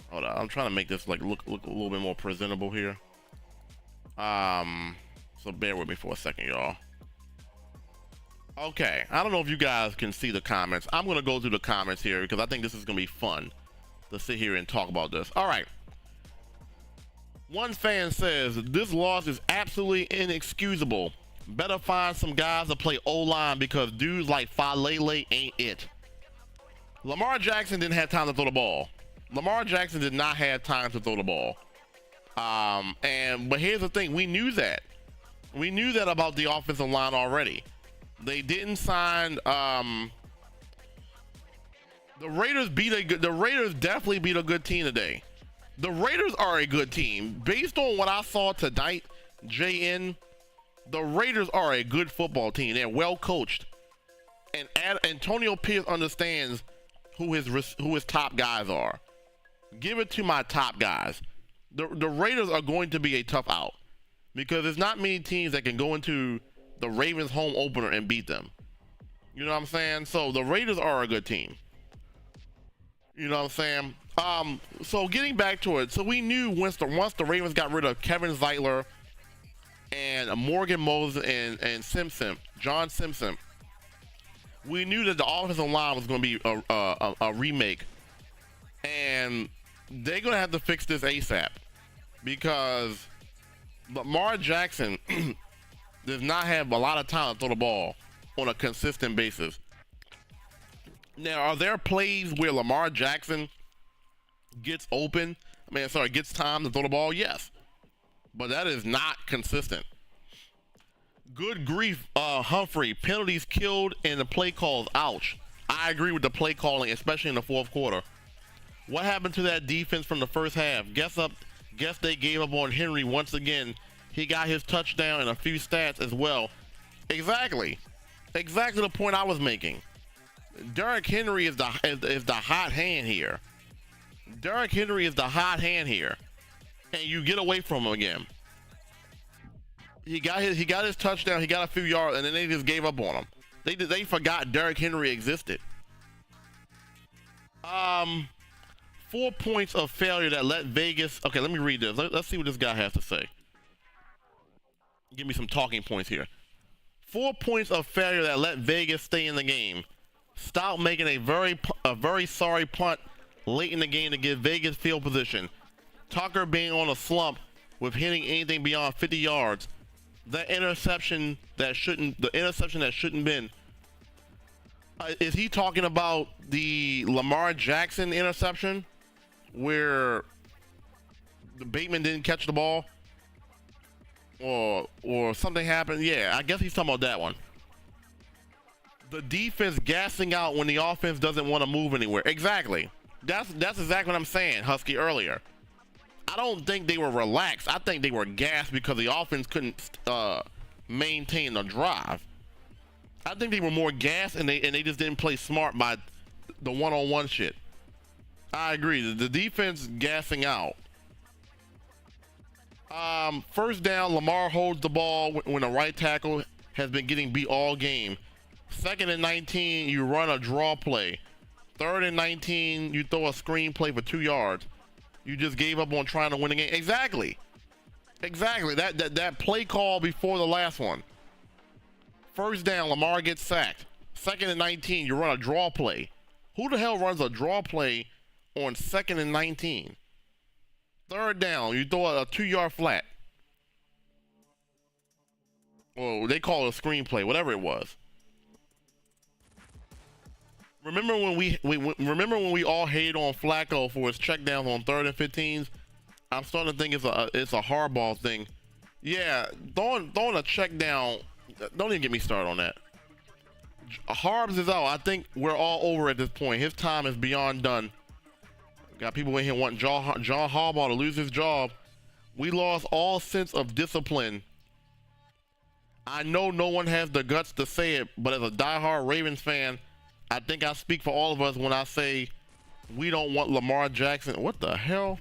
Speaker 1: hold on. I'm trying to make this like look a little bit more presentable here. So bear with me for a second, y'all. Okay, I don't know if you guys can see the comments. I'm gonna go through the comments here because I think this is gonna be fun to sit here and talk about this. All right. One fan says this loss is absolutely inexcusable. Better find some guys to play O-line because dudes like Falele ain't it. Lamar Jackson didn't have time to throw the ball. Lamar Jackson did not have time to throw the ball. But here's the thing, we knew that. We knew that about the offensive line already. They didn't sign. The Raiders definitely beat a good team today. The Raiders are a good team. Based on what I saw tonight, JN, the Raiders are a good football team. They're well coached, and Antonio Pierce understands who his top guys are. Give it to my top guys. The Raiders are going to be a tough out because there's not many teams that can go into the Ravens home opener and beat them. You know what I'm saying? So the Raiders are a good team. You know what I'm saying? So getting back to it, so we knew once the Ravens got rid of Kevin Zeitler and Morgan Moses and John Simpson, we knew that the offensive line was going to be a remake, and they're going to have to fix this ASAP because Lamar Jackson does not have a lot of time to throw the ball on a consistent basis. Now, are there plays where Lamar Jackson gets gets time to throw the ball? Yes, but that is not consistent. Good grief, Humphrey, penalties killed and the play calls. Ouch. I agree with the play calling, especially in the fourth quarter. What happened to that defense from the first half? Guess they gave up on Henry once again. He got his touchdown and a few stats as well. Exactly the point I was making. Derrick Henry is the hot hand here. Derrick Henry is the hot hand here, and you get away from him again. He got his touchdown. He got a few yards, and then they just gave up on him. They forgot Derrick Henry existed. 4 points of failure that let Vegas. Okay, let me read this. Let's see what this guy has to say. Give me some talking points here. 4 points of failure that let Vegas stay in the game. Stop making a very sorry punt late in the game to give Vegas field position. Tucker being on a slump with hitting anything beyond 50 yards. The interception that shouldn't been. Is he talking about the Lamar Jackson interception where the Bateman didn't catch the ball or something happened? Yeah, I guess he's talking about that one. The defense gassing out when the offense doesn't want to move anywhere. Exactly. That's exactly what I'm saying, Husky, earlier. I don't think they were relaxed. I think they were gassed because the offense couldn't maintain the drive. I think they were more gassed and they just didn't play smart by the one-on-one shit. I agree. The defense gassing out. First down, Lamar holds the ball when the right tackle has been getting beat all game. 2nd and 19, you run a draw play. 3rd and 19, you throw a screen play for 2 yards. You just gave up on trying to win the game. Exactly. That play call before the last one. First down, Lamar gets sacked. 2nd and 19, you run a draw play. Who the hell runs a draw play on 2nd and 19? 3rd down, you throw a 2-yard flat. Well, they call it a screen play, whatever it was. Remember when we all hated on Flacco for his checkdowns on 3rd and 15s? I'm starting to think it's a hardball thing. Yeah, throwing a check down. Don't even get me started on that. Harbs is out. I think we're all over at this point. His time is beyond done. Got people in here wanting John Harbaugh to lose his job. We lost all sense of discipline. I know no one has the guts to say it, but as a diehard Ravens fan, I think I speak for all of us when I say we don't want Lamar Jackson. What the hell?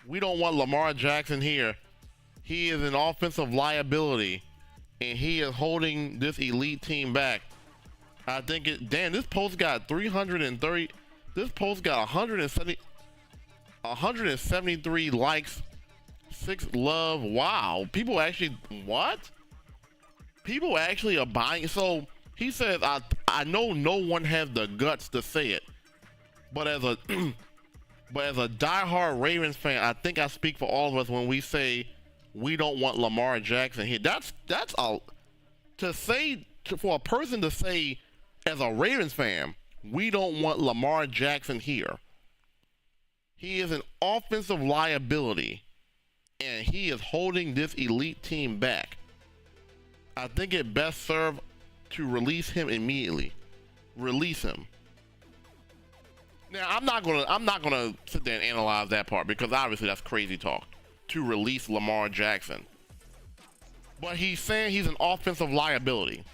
Speaker 1: We don't want Lamar Jackson here. He is an offensive liability, and he is holding this elite team back. I think this post got 330. This post got 173 likes, 6 love. Wow. People actually, what? People actually are buying. So he says, I know no one has the guts to say it, but as a diehard Ravens fan, I think I speak for all of us when we say we don't want Lamar Jackson here. That's for a person to say as a Ravens fan, we don't want Lamar Jackson here. He is an offensive liability, and he is holding this elite team back. I think it best served to release him immediately. Release him. Now, I'm not gonna sit there and analyze that part because obviously that's crazy talk. To release Lamar Jackson. but he's saying he's an offensive liability.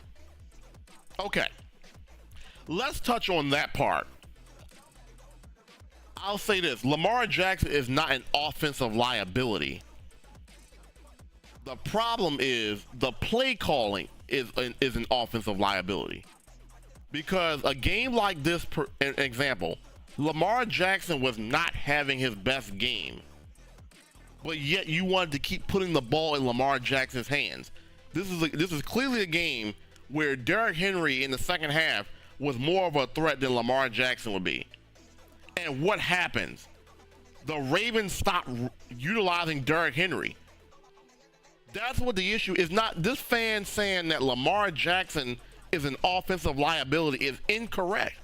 Speaker 1: Okay, let's touch on that part. I'll say this: Lamar Jackson is not an offensive liability. The problem is the play calling is an offensive liability. Because a game like this, for example, Lamar Jackson was not having his best game, but yet you wanted to keep putting the ball in Lamar Jackson's hands. This is clearly a game where Derrick Henry in the second half was more of a threat than Lamar Jackson would be. And what happens? The Ravens stopped utilizing Derrick Henry. That's what the issue is. Not this fan saying that Lamar Jackson is an offensive liability is incorrect.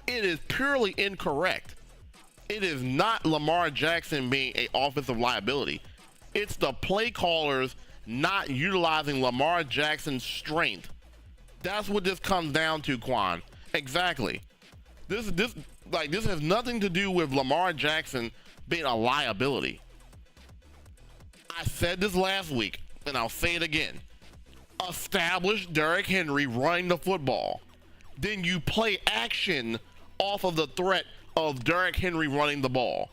Speaker 1: It is purely incorrect. It is not Lamar Jackson being an offensive liability. It's the play callers not utilizing Lamar Jackson's strength. That's what this comes down to, Quan. Exactly. This has nothing to do with Lamar Jackson being a liability. I said this last week, and I'll say it again. Establish Derrick Henry running the football. Then you play action off of the threat of Derrick Henry running the ball.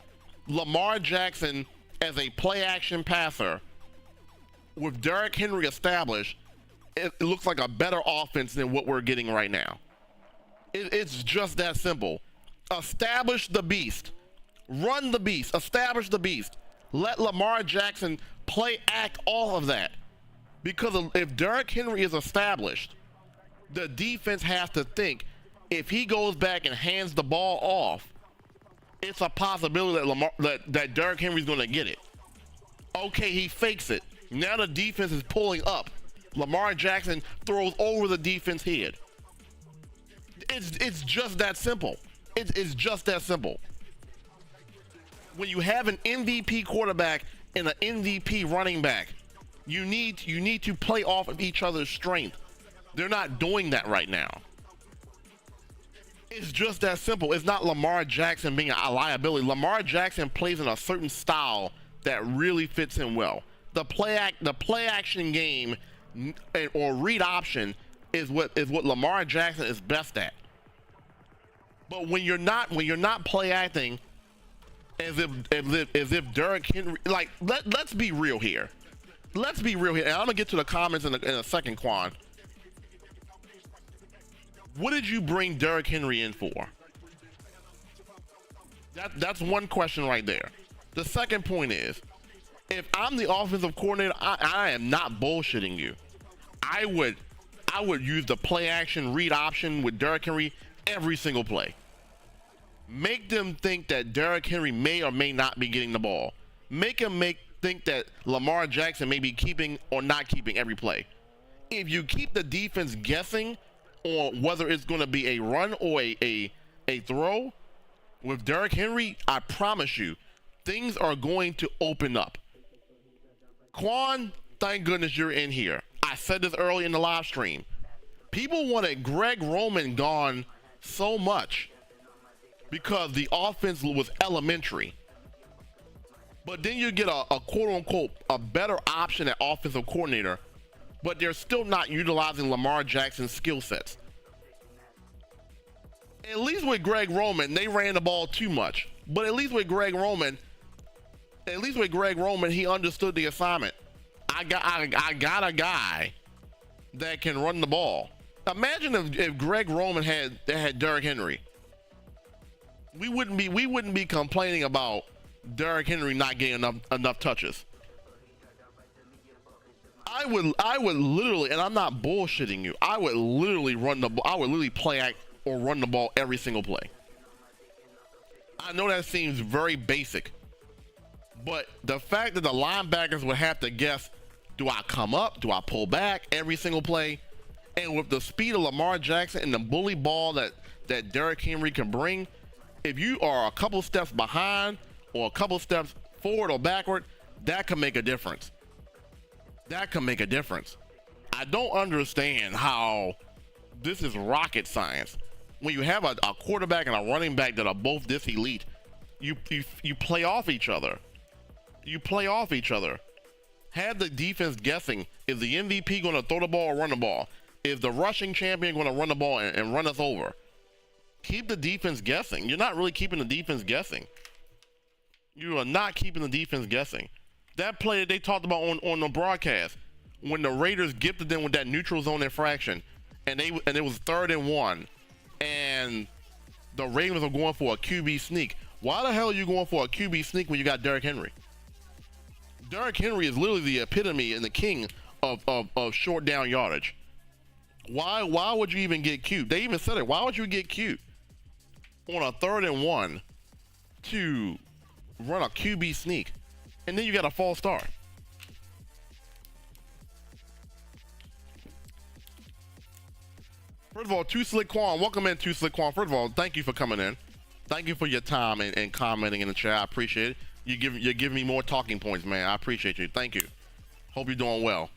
Speaker 1: Lamar Jackson as a play action passer with Derrick Henry established, it looks like a better offense than what we're getting right now. It's just that simple. Establish the beast. Run the beast. Establish the beast. Let Lamar Jackson play act off of that. Because if Derrick Henry is established, the defense has to think if he goes back and hands the ball off, it's a possibility that Derrick Henry's going to get it. Okay, he fakes it. Now the defense is pulling up. Lamar Jackson throws over the defense head. It's just that simple. It's just that simple. When you have an MVP quarterback and an MVP running back, you need to play off of each other's strength. They're not doing that right now. It's just that simple. It's not Lamar Jackson being a liability. Lamar Jackson plays in a certain style that really fits him well. The play action game or read option is what Lamar Jackson is best at. But when you're not play acting as if Derrick Henry, like let's be real here. Let's be real here. And I'm gonna get to the comments in a second, Quan. What did you bring Derrick Henry in for? That's one question right there. The second point is, if I'm the offensive coordinator, I am not bullshitting you. I would use the play action read option with Derrick Henry every single play. Make them think that Derrick Henry may or may not be getting the ball. Make them think that Lamar Jackson may be keeping or not keeping every play. If you keep the defense guessing on whether it's going to be a run or a throw with Derrick Henry, I promise you, things are going to open up. Quan, thank goodness you're in here. I said this early in the live stream. People wanted Greg Roman gone so much because the offense was elementary. But then you get a quote-unquote a better option at offensive coordinator, but they're still not utilizing Lamar Jackson's skill sets. At least with Greg Roman, they ran the ball too much. But at least with Greg Roman, he understood the assignment. I got a guy that can run the ball. Imagine if Greg Roman had Derrick Henry. We wouldn't be complaining about Derrick Henry not getting enough touches. I would literally, and I'm not bullshitting you, I would literally play act or run the ball every single play. I know that seems very basic, but the fact that the linebackers would have to guess, do I come up, do I pull back every single play? And with the speed of Lamar Jackson and the bully ball that Derrick Henry can bring, if you are a couple steps behind or a couple steps forward or backward, that can make a difference. That can make a difference. I don't understand how this is rocket science. When you have a quarterback and a running back that are both this elite, you play off each other. You play off each other. Have the defense guessing. Is the MVP going to throw the ball or run the ball? Is the rushing champion going to run the ball and run us over? Keep the defense guessing. You're not really keeping the defense guessing. You are not keeping the defense guessing. That play that they talked about on the broadcast, when the Raiders gifted them with that neutral zone infraction, and it was 3rd and 1, and the Ravens are going for a QB sneak. Why the hell are you going for a QB sneak when you got Derrick Henry? Derrick Henry is literally the epitome and the king of short down yardage. Why would you even get cute? They even said it. Why would you get cute on a 3rd and 1 to run a QB sneak, and then you got a false start? First of all, Too Slick Quan, welcome in, Too Slick Quan. First of all, thank you for coming in. Thank you for your time and commenting in the chat. I appreciate it. You're giving me more talking points, man. I appreciate you. Thank you. Hope you're doing well.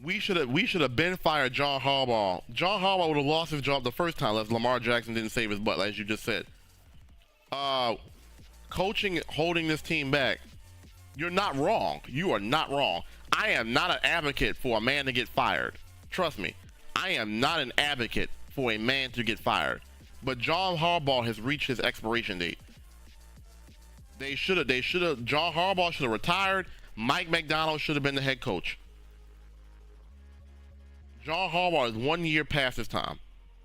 Speaker 1: We should have been fired John Harbaugh. John Harbaugh would have lost his job the first time unless Lamar Jackson didn't save his butt, as you just said. Coaching, holding this team back. You're not wrong. You are not wrong. I am not an advocate for a man to get fired. Trust me. I am not an advocate for a man to get fired. But John Harbaugh has reached his expiration date. John Harbaugh should have retired. Mike McDonald should have been the head coach. John Harbaugh is 1 year past his time.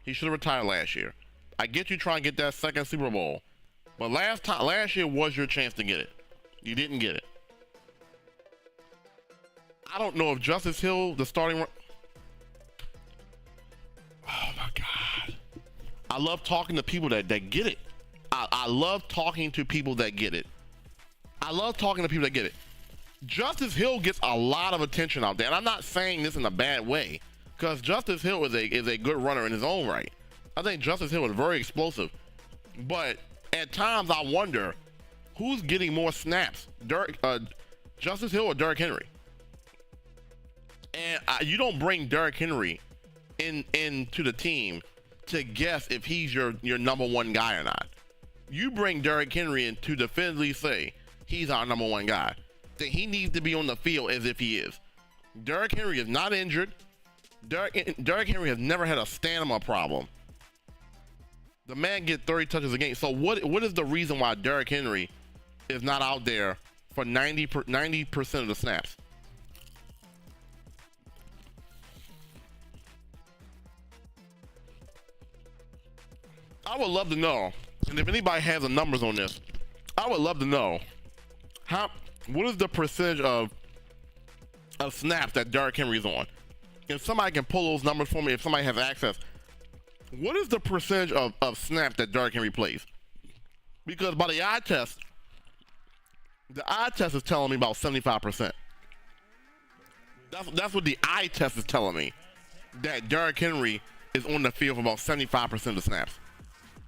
Speaker 1: He should have retired last year. I get you trying to get that second Super Bowl, but last year was your chance to get it. You didn't get it. I don't know if Justice Hill, the starting. Oh my God. I love talking to people that get it. I love talking to people that get it. I love talking to people that get it. Justice Hill gets a lot of attention out there, and I'm not saying this in a bad way, because Justice Hill is a good runner in his own right. I think Justice Hill is very explosive, but at times I wonder who's getting more snaps, Justice Hill or Derrick Henry. And you don't bring Derrick Henry into the team to guess if he's your number one guy or not. You bring Derrick Henry in to definitively say he's our number one guy. Then he needs to be on the field as if he is. Derrick Henry is not injured. Derrick Henry has never had a stamina problem. The man gets 30 touches a game. So what is the reason why Derrick Henry is not out there for 90% of the snaps? I would love to know, and if anybody has the numbers on this, I would love to know what is the percentage of snaps that Derrick Henry is on. If somebody can pull those numbers for me, if somebody has access, what is the percentage of snaps that Derrick Henry plays? Because by the eye test is telling me about 75%. That's what the eye test is telling me, that Derrick Henry is on the field for about 75% of the snaps.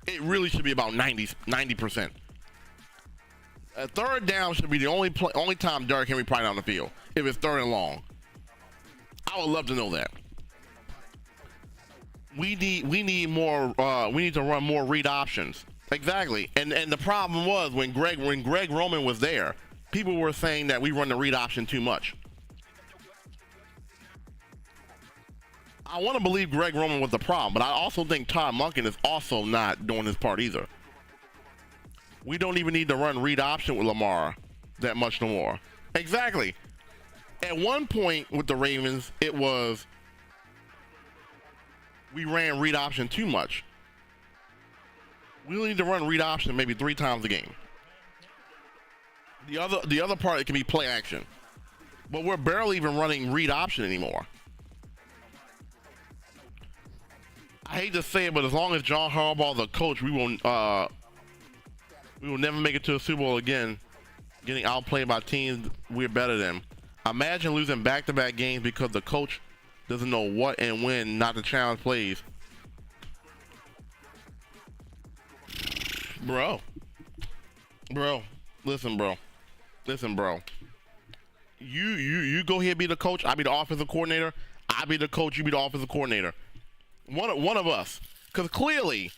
Speaker 1: It really should be about 90%. A third down should be the only time Derrick Henry probably on the field, if it's 3rd and long. I would love to know that. We need more. We need to run more read options. Exactly. And the problem was when Greg Roman was there, people were saying that we run the read option too much. I want to believe Greg Roman was the problem, but I also think Todd Monken is also not doing his part either. We don't even need to run read option with Lamar that much no more. Exactly. At one point with the Ravens, it was we ran read option too much. We only need to run read option maybe 3 times a game. The other part, it can be play action. But we're barely even running read option anymore. I hate to say it, but as long as John Harbaugh is the coach, we will never make it to a Super Bowl again. Getting outplayed by teams we're better than. Imagine losing back-to-back games because the coach doesn't know what and when not to challenge plays. Bro, listen, bro. You go here, be the coach. I be the offensive coordinator. I be the coach. You be the offensive coordinator. One of us, because clearly,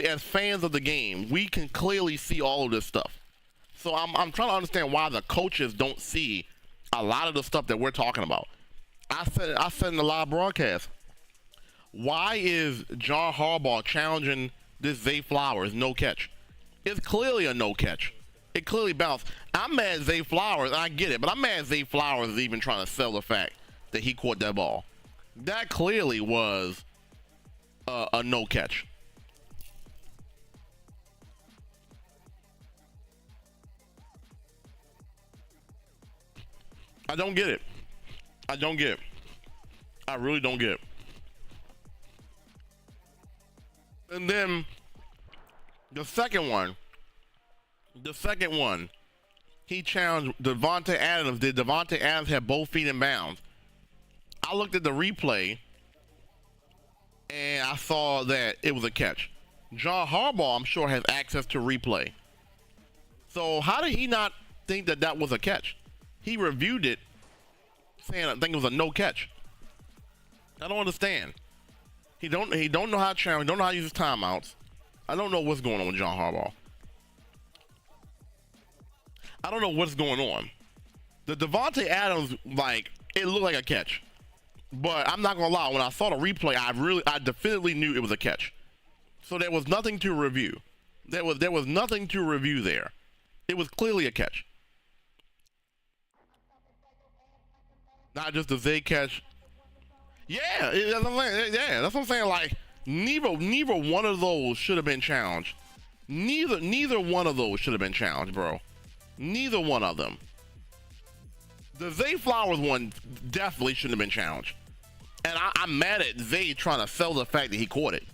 Speaker 1: as fans of the game, we can clearly see all of this stuff. So I'm trying to understand why the coaches don't see a lot of the stuff that we're talking about. I said in the live broadcast, why is John Harbaugh challenging this Zay Flowers no catch? It's clearly a no catch. It clearly bounced. I'm mad at Zay Flowers. I get it, but I'm mad at Zay Flowers is even trying to sell the fact that he caught that ball. That clearly was a no catch. I don't get it. I don't get it. I really don't get it. And then the second one, he challenged Devontae Adams. Did Devontae Adams have both feet in bounds? I looked at the replay and I saw that it was a catch. John Harbaugh, I'm sure, has access to replay. So how did he not think that that was a catch? He reviewed it saying I think it was a no catch. I don't understand. He don't know how to challenge, don't know how to use his timeouts. I don't know what's going on with John Harbaugh. I don't know what's going on. The Devontae Adams, like, it looked like a catch. But I'm not gonna lie, when I saw the replay, I definitely knew it was a catch. So there was nothing to review. There was nothing to review there. It was clearly a catch. Not just a Zay catch. Yeah, that's what I'm saying. Like, neither one of those should have been challenged. Neither one of those should have been challenged, bro. Neither one of them. The Zay Flowers one definitely shouldn't have been challenged. And I'm mad at Zay trying to sell the fact that he caught it.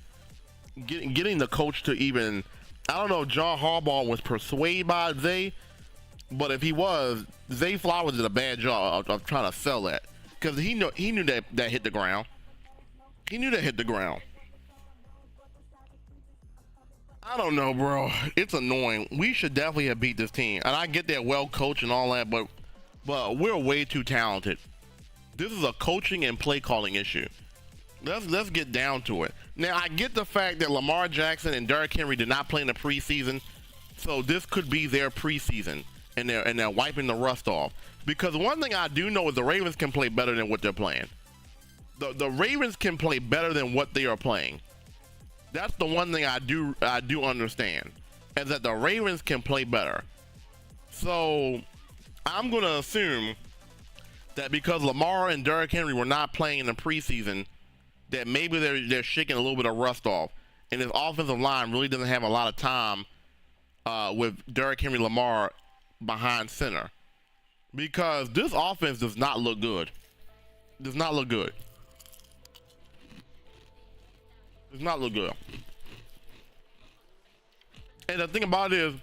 Speaker 1: Getting the coach to even, I don't know if John Harbaugh was persuaded by Zay, but if he was, Zay Flowers did a bad job of trying to sell that. Because he knew that hit the ground. He knew that hit the ground. I don't know, bro. It's annoying. We should definitely have beat this team. And I get that well coached and all that, but we're way too talented. This is a coaching and play calling issue. Let's get down to it. Now, I get the fact that Lamar Jackson and Derrick Henry did not play in the preseason, so this could be their preseason, and they're wiping the rust off. Because one thing I do know is the Ravens can play better than what they're playing. The Ravens can play better than what they are playing. That's the one thing I do understand, is that the Ravens can play better. So I'm going to assume that because Lamar and Derrick Henry were not playing in the preseason, that maybe they're shaking a little bit of rust off, and his offensive line really doesn't have a lot of time with Derrick Henry, Lamar behind center, because this offense does not look good. Does not look good. Does not look good. And the thing about it is,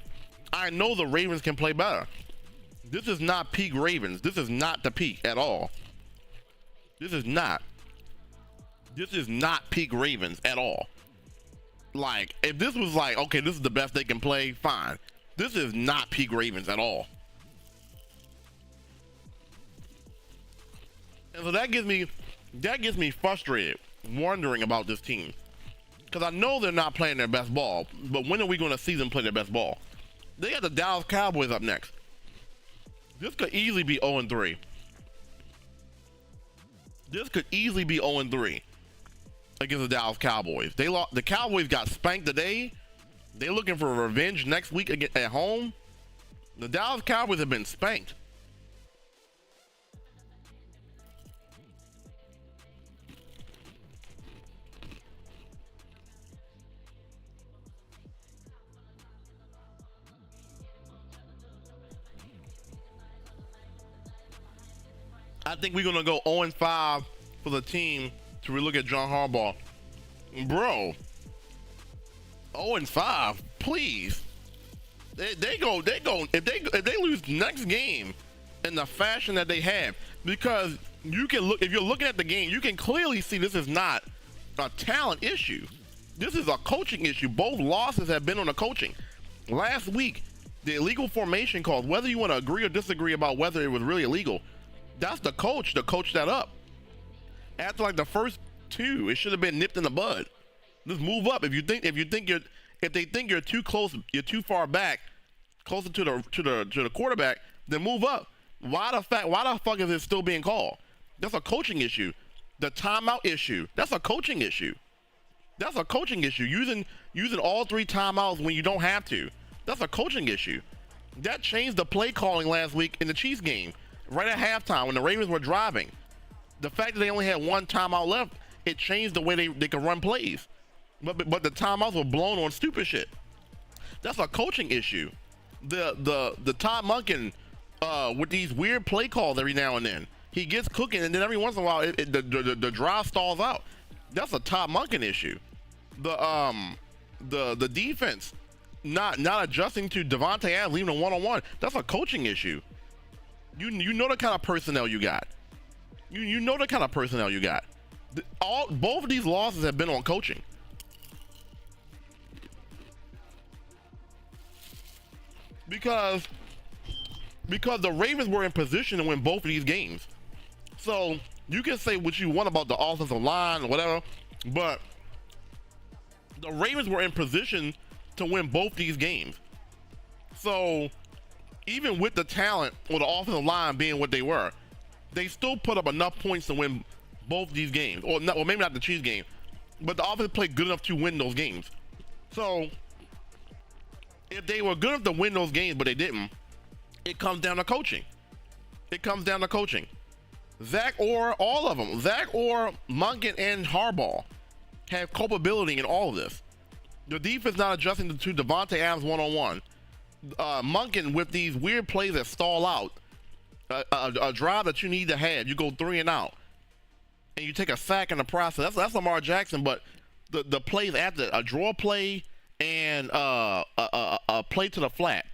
Speaker 1: I know the Ravens can play better. This is not peak Ravens. This is not the peak at all. This is not peak Ravens at all. Like, if this was like, okay, this is the best they can play, fine. This is not peak Ravens at all. And so that gets me frustrated, wondering about this team. Because I know they're not playing their best ball, but when are we going to see them play their best ball? They got the Dallas Cowboys up next. This could easily be 0-3. This could easily be 0-3 against the Dallas Cowboys. The Cowboys got spanked today. They're looking for revenge next week at home. The Dallas Cowboys have been spanked. I think we're going to go 0-5 for the team to relook at John Harbaugh. Bro, 0-5, please. They go if they lose next game in the fashion that they have, because you can look, if you're looking at the game, you can clearly see this is not a talent issue. This is a coaching issue. Both losses have been on the coaching. Last week, the illegal formation calls, whether you want to agree or disagree about whether it was really illegal, that's the coach to coach that up. After like the first two, it should have been nipped in the bud. Just move up. If they think you're too close, you're too far back, closer to the quarterback, then move up. Why the fuck is it still being called? That's a coaching issue. The timeout issue, that's a coaching issue. That's a coaching issue. Using all 3 timeouts when you don't have to. That's a coaching issue. That changed the play calling last week in the Chiefs game. Right at halftime when the Ravens were driving. The fact that they only had 1 timeout left, it changed the way they could run plays. But the timeouts were blown on stupid shit. That's a coaching issue. The Todd Monken with these weird play calls every now and then. He gets cooking, and then every once in a while the drive stalls out. That's a Todd Monken issue. The defense not adjusting to Devontae Adams leaving a one-on-one. That's a coaching issue. You know the kind of personnel you got. You know the kind of personnel you got. Both of these losses have been on coaching. Because the Ravens were in position to win both of these games. So you can say what you want about the offensive line or whatever, but the Ravens were in position to win both these games. So even with the talent or the offensive line being what they were, they still put up enough points to win both these games. Or maybe not the Chiefs game, but the offense played good enough to win those games. So if they were good enough to win those games, but they didn't, it comes down to coaching. It comes down to coaching. Zach Orr, all of them, Zach Orr, Monken, and Harbaugh have culpability in all of this. The defense not adjusting to Devontae Adams one-on-one. Monken with these weird plays that stall out. A drive that you need to have, you go 3 and out, and you take a sack in the process. That's Lamar Jackson, but the plays after a draw play and a play to the flat.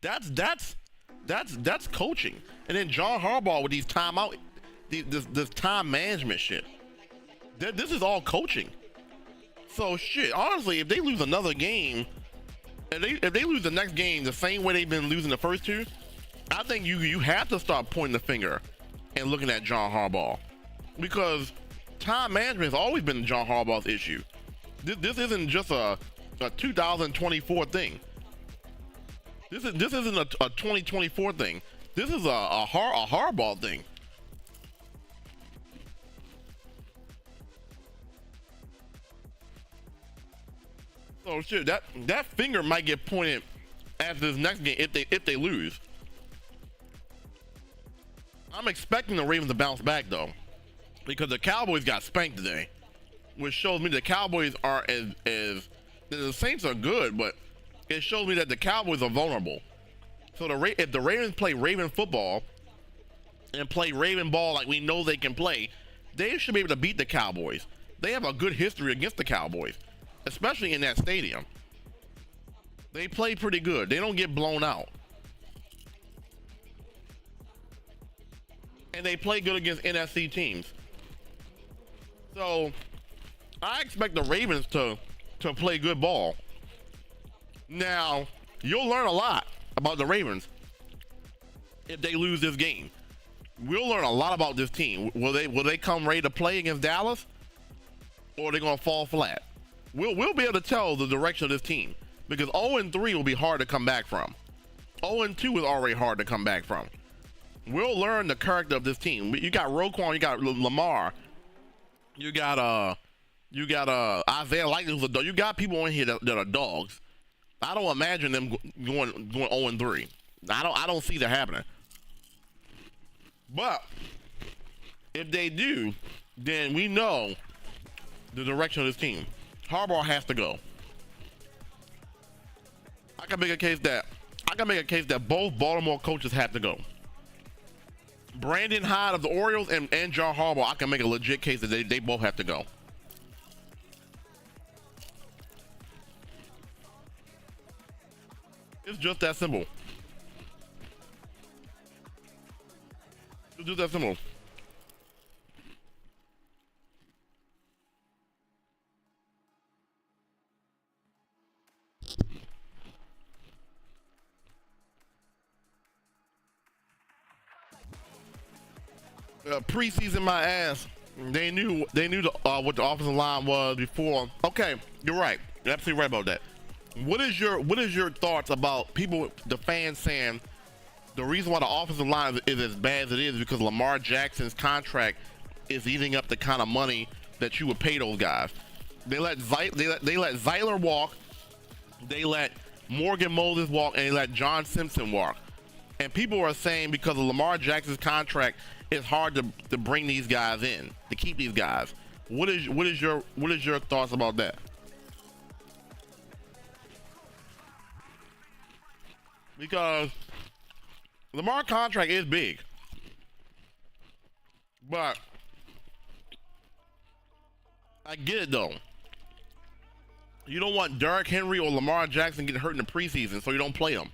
Speaker 1: That's coaching. And then John Harbaugh with these timeout, this time management shit. This is all coaching. So shit, honestly, if they lose another game, if they lose the next game the same way they've been losing the first 2, I think you have to start pointing the finger and looking at John Harbaugh, because time management has always been John Harbaugh's issue. This isn't just a 2024 thing. This isn't a 2024 thing. This is a Harbaugh thing. So shit, that finger might get pointed after this next game if they lose. I'm expecting the Ravens to bounce back though, because the Cowboys got spanked today, which shows me the Cowboys are as the Saints are good, but it shows me that the Cowboys are vulnerable. So if the Ravens play Raven football and play Raven ball like we know they can play, they should be able to beat the Cowboys. They have a good history against the Cowboys, especially in that stadium. They play pretty good. They don't get blown out. And they play good against NFC teams. So I expect the Ravens to play good ball. Now, you'll learn a lot about the Ravens if they lose this game. We'll learn a lot about this team. Will they come ready to play against Dallas, or are they going to fall flat? We'll be able to tell the direction of this team, because 0-3 will be hard to come back from. 0-2 is already hard to come back from. We'll learn the character of this team. You got Roquan, you got Lamar, you got Isaiah Likely, who's a dog. You got people in here that are dogs. I don't imagine them going 0-3. I don't see that happening. But if they do, then we know the direction of this team. Harbaugh has to go. I can make a case that both Baltimore coaches have to go. Brandon Hyde of the Orioles and John Harbaugh, I can make a legit case that they both have to go. It's just that simple. It's just that simple. Preseason my ass. They knew what the offensive line was before. Okay, you're right. You're absolutely right about that. What is your thoughts about people, the fans saying The reason why the offensive line is as bad as it is because Lamar Jackson's contract is eating up the kind of money that you would pay those guys. They let Zeiler walk, they let Morgan Moses walk, and they let John Simpson walk. And people are saying because of Lamar Jackson's contract, it's hard to bring these guys in, to keep these guys. What is your thoughts about that? Because Lamar contract is big, but I get it though. You don't want Derrick Henry or Lamar Jackson getting hurt in the preseason, so you don't play them.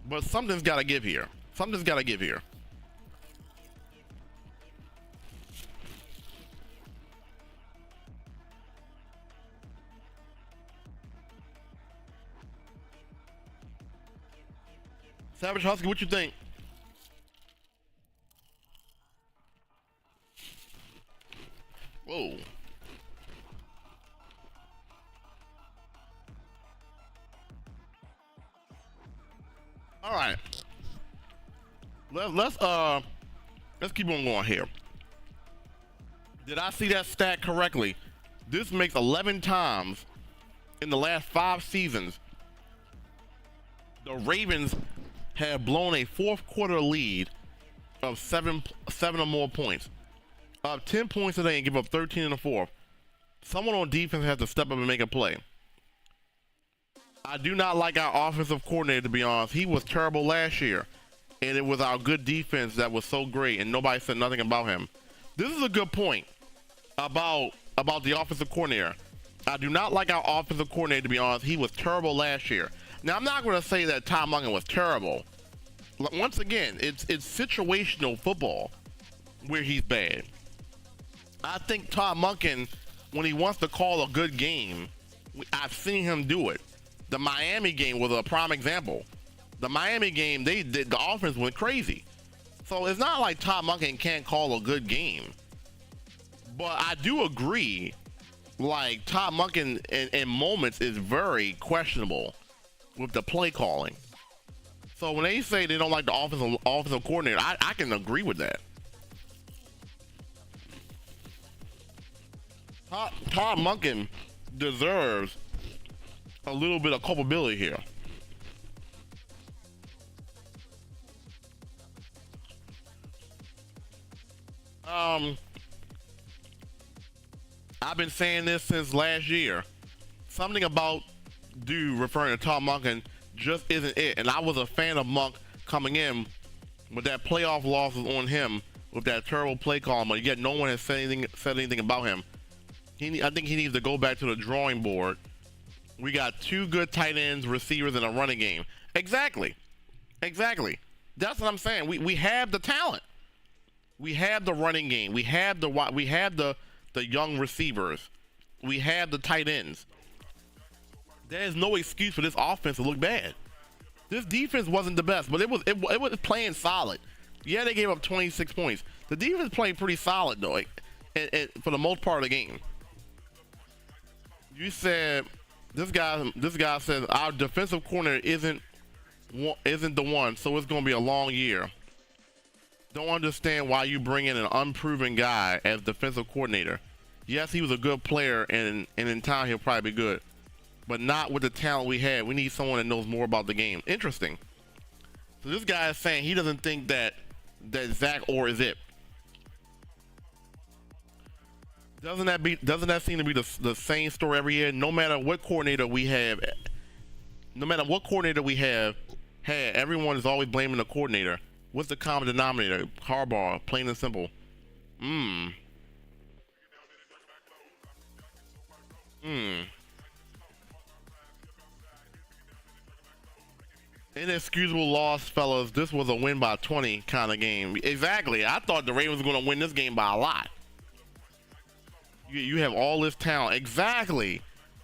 Speaker 1: But something's got to give here. Something's got to give here. Savage Husky, what you think? Whoa. All right. Let's keep on going here. Did I see that stat correctly? This makes 11 times in the last 5 seasons the Ravens have blown a fourth quarter lead of seven or more points. 10 points today and give up 13 in the fourth. Someone on defense has to step up and make a play. I do not like our offensive coordinator, to be honest. He was terrible last year, and it was our good defense that was so great, and nobody said nothing about him. This is a good point about the offensive coordinator. I do not like our offensive coordinator, to be honest. He was terrible last year. Now, I'm not going to say that Tom Monken was terrible. Once again, it's situational football where he's bad. I think Tom Monken, when he wants to call a good game, I've seen him do it. The Miami game was a prime example. The Miami game, the offense went crazy. So it's not like Tom Monken can't call a good game. But I do agree, like Tom Monken in moments is very questionable with the play calling. So when they say they don't like the offensive coordinator, I can agree with that. Tom Monken deserves a little bit of culpability here. I've been saying this since last year. Something about dude referring to Tom Monken just isn't it. And I was a fan of Monk coming in, but that playoff loss was on him with that terrible play call, but yet no one has said anything about him. I think he needs to go back to the drawing board. We got 2 good tight ends, receivers, and a running game. Exactly. That's what I'm saying. We have the talent. We have the running game. We have the young receivers. We have the tight ends. There's no excuse for this offense to look bad. This defense wasn't the best, but it was playing solid. Yeah, they gave up 26 points. The defense played pretty solid though, for the most part of the game. You said this guy says our defensive corner isn't the one, so it's going to be a long year. Don't understand why you bring in an unproven guy as defensive coordinator. Yes, he was a good player, and in time he'll probably be good, but not with the talent we had. We need someone that knows more about the game. Interesting. So this guy is saying he doesn't think that Zach Orr is it. Doesn't that seem to be the same story every year? No matter what coordinator we have, everyone is always blaming the coordinator. What's the common denominator? Harbaugh, plain and simple. Inexcusable loss, fellas. This was a win by 20 kind of game. Exactly. I thought the Ravens were going to win this game by a lot. You have all this talent. Exactly.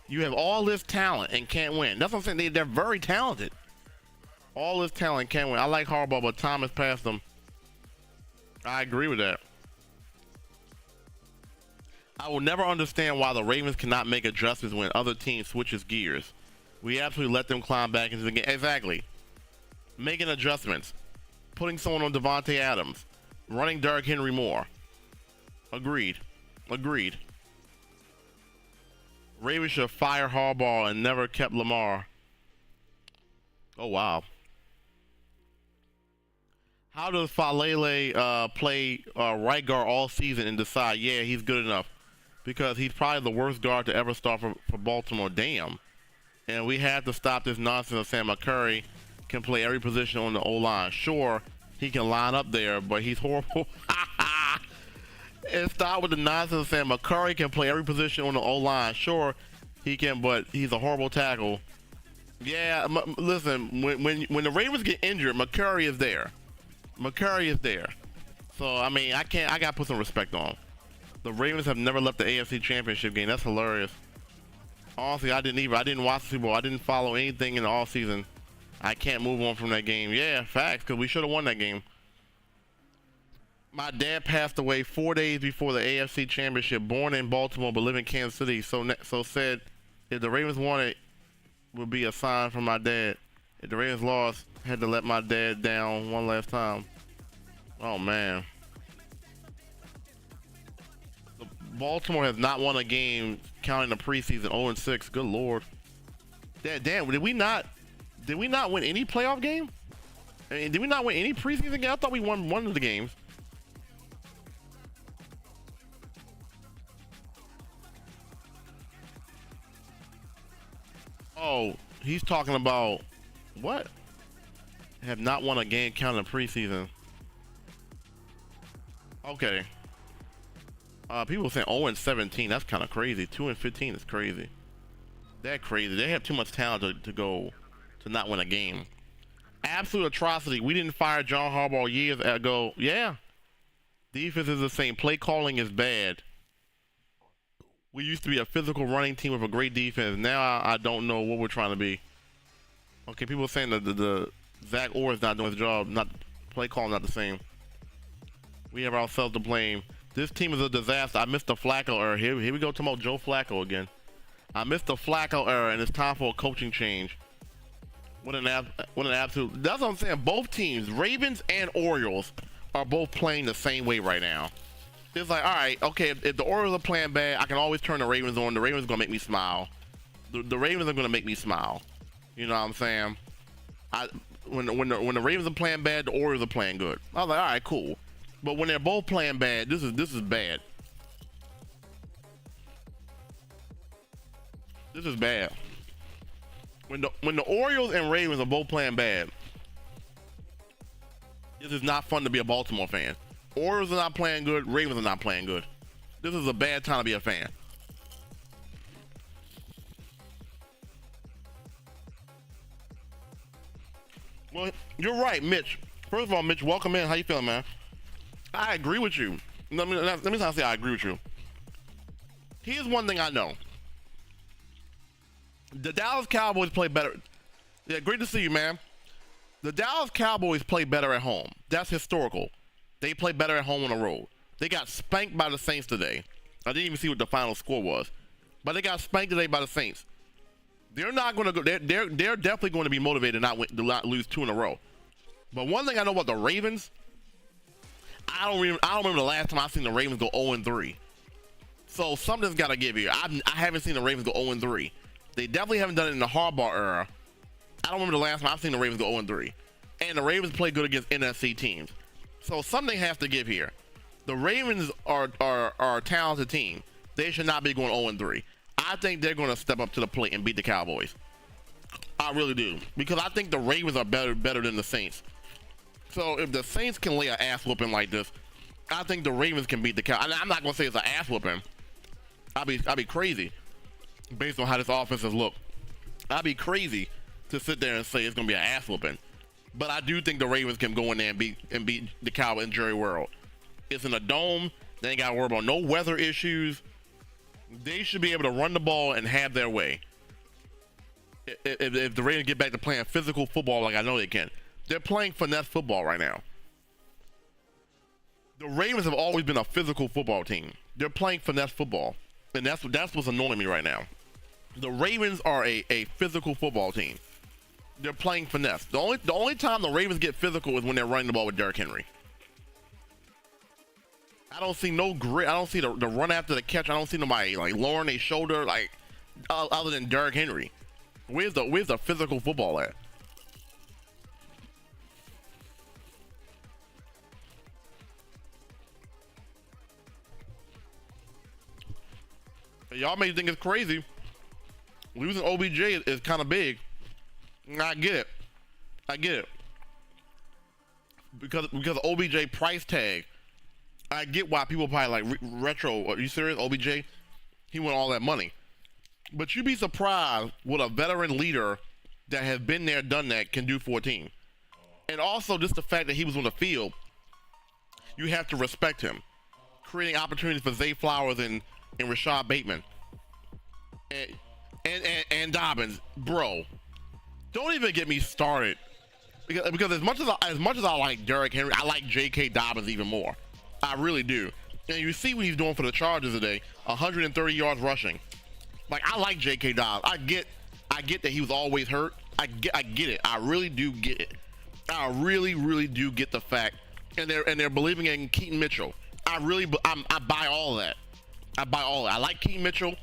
Speaker 1: You have all this talent and can't win. That's what I'm saying. They're very talented. All this talent can't win. I like Harbaugh, but time has passed them. I agree with that. I will never understand why the Ravens cannot make adjustments when other teams switches gears. We absolutely let them climb back into the game. Exactly. Making adjustments. putting someone on Devontae Adams, running Derrick Henry more. Agreed. Ravens should fire Harbaugh and never kept Lamar. Oh, wow. How does Falele play right guard all season and decide, yeah, he's good enough? Because he's probably the worst guard to ever start for Baltimore. Damn. And we have to stop this nonsense of Sam McCurry can play every position on the O-line. Sure, he can line up there, but he's horrible. And start with the nonsense of Sam McCurry can play every position on the O-line. Sure, he can, but he's a horrible tackle. Yeah, listen, when the Ravens get injured, McCurry is there. So, I mean, I got to put some respect on him. The Ravens have never left the AFC Championship game. That's hilarious. Honestly, I didn't watch the Super Bowl. I didn't follow anything in the offseason. I can't move on from that game. Yeah, facts, because we should have won that game. My dad passed away 4 days before the AFC Championship, born in Baltimore but living in Kansas City. So said if the Ravens won it, would be a sign from my dad. If the Ravens lost, had to let my dad down one last time. Oh, man. Baltimore has not won a game counting the preseason 0-6. Good Lord. Damn, did we not win any playoff game? I mean, did we not win any preseason game? I thought we won one of the games. Oh, he's talking about what? Have not won a game counting the preseason. Okay. People saying 0-17. That's kind of crazy. 2-15 is crazy. That's crazy. They have too much talent to not win a game. Absolute atrocity. We didn't fire John Harbaugh years ago. Yeah. Defense is the same. Play calling is bad. We used to be a physical running team with a great defense. Now I don't know what we're trying to be. Okay, people are saying that the Zach Orr is not doing his job. Not play calling, not the same. We have ourselves to blame. This team is a disaster. I missed the Flacco error. Here we go, talking about Joe Flacco again. I missed the Flacco error, and it's time for a coaching change. What an absolute. That's what I'm saying. Both teams, Ravens and Orioles, are both playing the same way right now. It's like, all right, okay, if the Orioles are playing bad, I can always turn the Ravens on. The Ravens are going to make me smile. The Ravens are going to make me smile. You know what I'm saying? When the Ravens are playing bad, the Orioles are playing good. I was like, all right, cool. But when they're both playing bad, this is bad. This is bad. When the Orioles and Ravens are both playing bad, this is not fun to be a Baltimore fan. Orioles are not playing good. Ravens are not playing good. This is a bad time to be a fan. Well, you're right, Mitch. First of all, Mitch, welcome in. How you feeling, man? I agree with you. Let me not say I agree with you. Here's one thing I know. The Dallas Cowboys play better. Yeah, great to see you, man. The Dallas Cowboys play better at home. That's historical. They play better at home on the road. They got spanked by the Saints today. I didn't even see what the final score was, but they got spanked today by the Saints. They're not going to go. They're definitely going to be motivated to not lose 2 in a row. But one thing I know about the Ravens, I don't remember the last time I seen the Ravens go 0-3. So something's got to give here. I haven't seen the Ravens go 0-3. They definitely haven't done it in the Harbaugh era. I don't remember the last time I've seen the Ravens go 0-3. And the Ravens play good against NFC teams. So something has to give here. The Ravens are a talented team. They should not be going 0-3. I think they're going to step up to the plate and beat the Cowboys. I really do. Because I think the Ravens are better than the Saints. So if the Saints can lay an ass whooping like this, I think the Ravens can beat the Cowboys. I'm not going to say it's an ass whooping. I'd be crazy based on how this offense has looked. I'd be crazy to sit there and say it's going to be an ass whooping. But I do think the Ravens can go in there and beat the Cowboys in Jerry World. It's in a dome. They ain't got to worry about no weather issues. They should be able to run the ball and have their way. If the Ravens get back to playing physical football like I know they can. They're playing finesse football right now. The Ravens have always been a physical football team. They're playing finesse football. And that's what's annoying me right now. The Ravens are a physical football team. they're playing finesse. The only time the Ravens get physical is when they're running the ball with Derrick Henry. I don't see no grit. I don't see the run after the catch. I don't see nobody like lowering their shoulder like other than Derrick Henry. Where's the physical football at? Y'all may think it's crazy. Losing OBJ is kind of big. I get it. Because of OBJ price tag. I get why people probably like retro. Are you serious? OBJ? He won all that money. But you'd be surprised what a veteran leader that has been there, done that, can do for a team. And also just the fact that he was on the field, you have to respect him. Creating opportunities for Zay Flowers and Rashad Bateman. And Dobbins. Bro, don't even get me started. Because as much as I like Derrick Henry, I like J.K. Dobbins even more. I really do. And you see what he's doing for the Chargers today, 130 yards rushing. Like, I like J.K. Dobbins. I get that he was always hurt. I get it. I really do get it. I really do get the fact. And they're believing in Keaton Mitchell. I buy all that. I buy all that. I like Keaton Mitchell.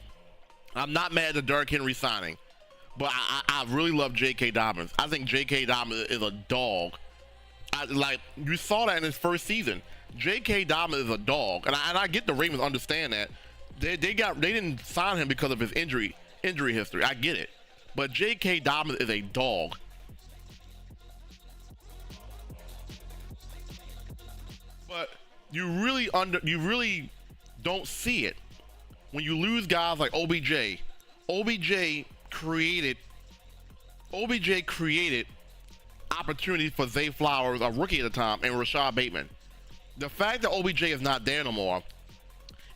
Speaker 1: I'm not mad at the Derrick Henry signing. But I really love J.K. Dobbins. I think J.K. Dobbins is a dog. You saw that in his first season. J.K. Dobbins is a dog, and I get the Ravens understand that. They didn't sign him because of his injury history. I get it, but J.K. Dobbins is a dog. But you really don't see it when you lose guys like OBJ. OBJ created opportunities for Zay Flowers, a rookie at the time, and Rashad Bateman. The fact that OBJ is not there no more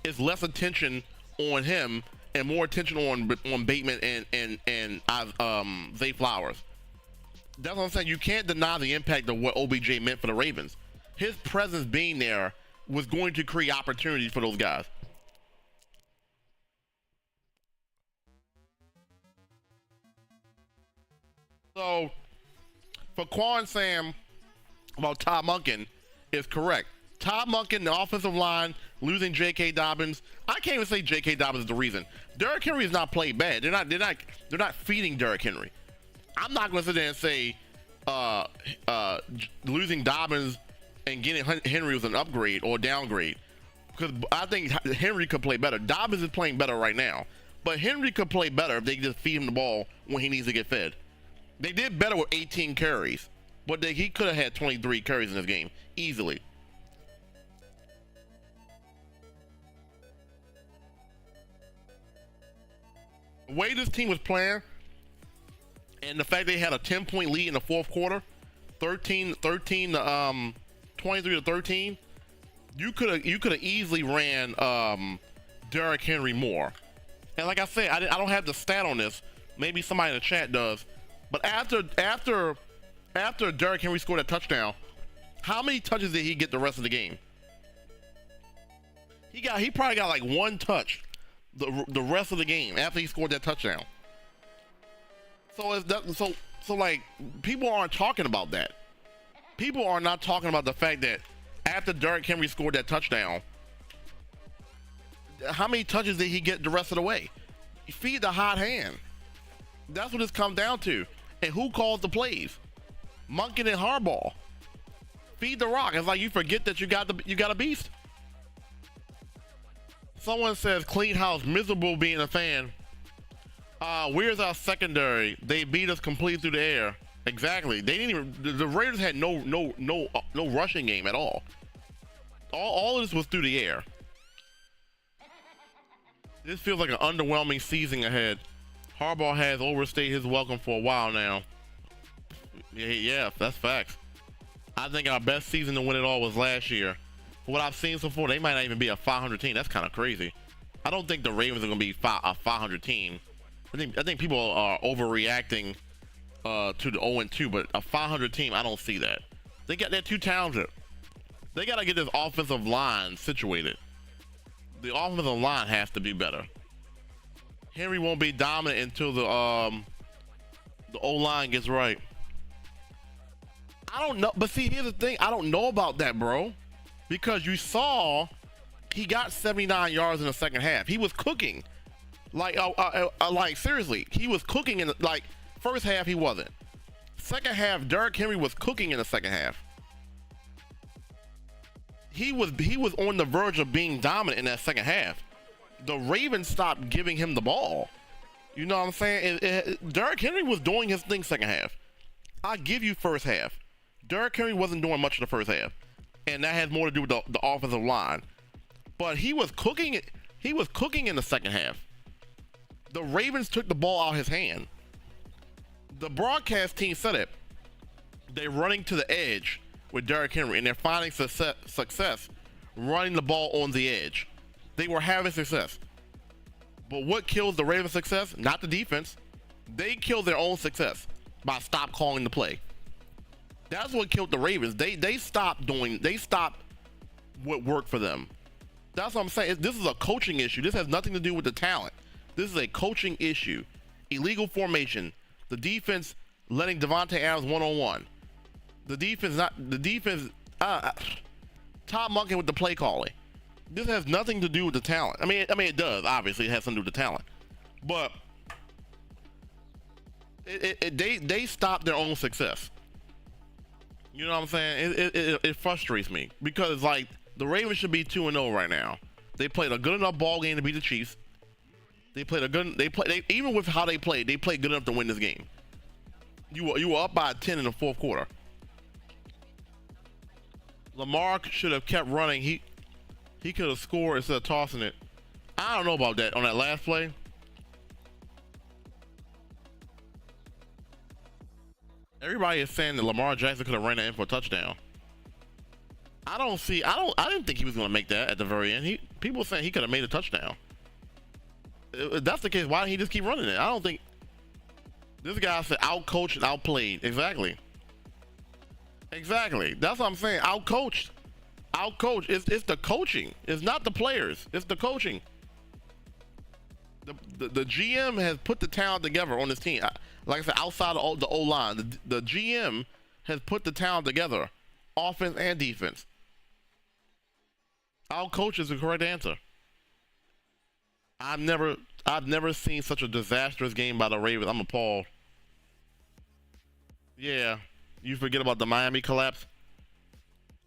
Speaker 1: is less attention on him and more attention on Bateman and Zay Flowers. That's what I'm saying. You can't deny the impact of what OBJ meant for the Ravens. His presence being there was going to create opportunities for those guys. So, for Quan Sam about Todd Monken is correct. Todd Monken, the offensive line, losing J.K. Dobbins. I can't even say J.K. Dobbins is the reason. Derrick Henry has not played bad. They're not feeding Derrick Henry. I'm not going to sit there and say losing Dobbins and getting Henry was an upgrade or downgrade, because I think Henry could play better. Dobbins is playing better right now, but Henry could play better if they just feed him the ball when he needs to get fed. They did better with 18 carries, but he could have had 23 carries in this game easily. The way this team was playing, and the fact they had a 10-point lead in the fourth quarter, 23 to 13, you could have easily ran Derrick Henry more. And like I said, I don't have the stat on this. Maybe somebody in the chat does. But after Derrick Henry scored a touchdown, how many touches did he get the rest of the game? He probably got like one touch the rest of the game after he scored that touchdown. So like, people aren't talking about that. People are not talking about the fact that after Derrick Henry scored that touchdown, how many touches did he get the rest of the way? He feed the hot hand. That's what this comes down to. And who calls the plays? Monken and Harbaugh. Feed the rock. It's like you forget that you got a beast. Someone says clean house, miserable being a fan. Where's our secondary? They beat us completely through the air. Exactly. They didn't even. The Raiders had no rushing game at all. All of this was through the air. This feels like an underwhelming season ahead. Harbaugh has overstayed his welcome for a while now. Yeah, that's facts. I think our best season to win it all was last year. For what I've seen so far, they might not even be a 500 team. That's kind of crazy. I don't think the Ravens are going to be a 500 team. I think people are overreacting to the 0-2, but a 500 team, I don't see that. They're too talented. They got to get this offensive line situated. The offensive line has to be better. Henry won't be dominant until the O-line gets right. I don't know, but see, here's the thing. I don't know about that, bro, because you saw he got 79 yards in the second half. He was cooking, like seriously, he was cooking in like first half. He wasn't. Second half, Derrick Henry was cooking in the second half. He was on the verge of being dominant in that second half. The Ravens stopped giving him the ball. You know what I'm saying? Derrick Henry was doing his thing second half. I give you first half. Derrick Henry wasn't doing much in the first half, and that has more to do with the offensive line. But he was cooking. He was cooking in the second half. The Ravens took the ball out of his hand. The broadcast team said it. They're running to the edge with Derrick Henry, and they're finding success running the ball on the edge. They were having success. But what kills the Ravens' success? Not the defense. They killed their own success by stop calling the play. That's what killed the Ravens. They stopped what worked for them. That's what I'm saying. This is a coaching issue. This has nothing to do with the talent. This is a coaching issue. Illegal formation. The defense letting Devontae Adams one-on-one. The defense top monkey with the play calling. This has nothing to do with the talent. I mean it does. Obviously, it has something to do with the talent. But they stopped their own success. You know what I'm saying? It frustrates me because like the Ravens should be 2-0 right now. They played a good enough ball game to beat the Chiefs. Even with how they played good enough to win this game. You were up by 10 in the fourth quarter. Lamar should have kept running. He could have scored instead of tossing it. I don't know about that on that last play. Everybody is saying that Lamar Jackson could have ran that in for a touchdown. I didn't think he was going to make that at the very end. People saying he could have made a touchdown. If that's the case, why didn't he just keep running it? I don't think this guy said outcoached and outplayed. Exactly. That's what I'm saying. Outcoached. It's the coaching. It's not the players. It's the coaching. The GM has put the talent together on this team. Like I said, outside of the O-line, the GM has put the talent together, offense and defense. Outcoach is the correct answer. I've never seen such a disastrous game by the Ravens. I'm appalled. Yeah, you forget about the Miami collapse?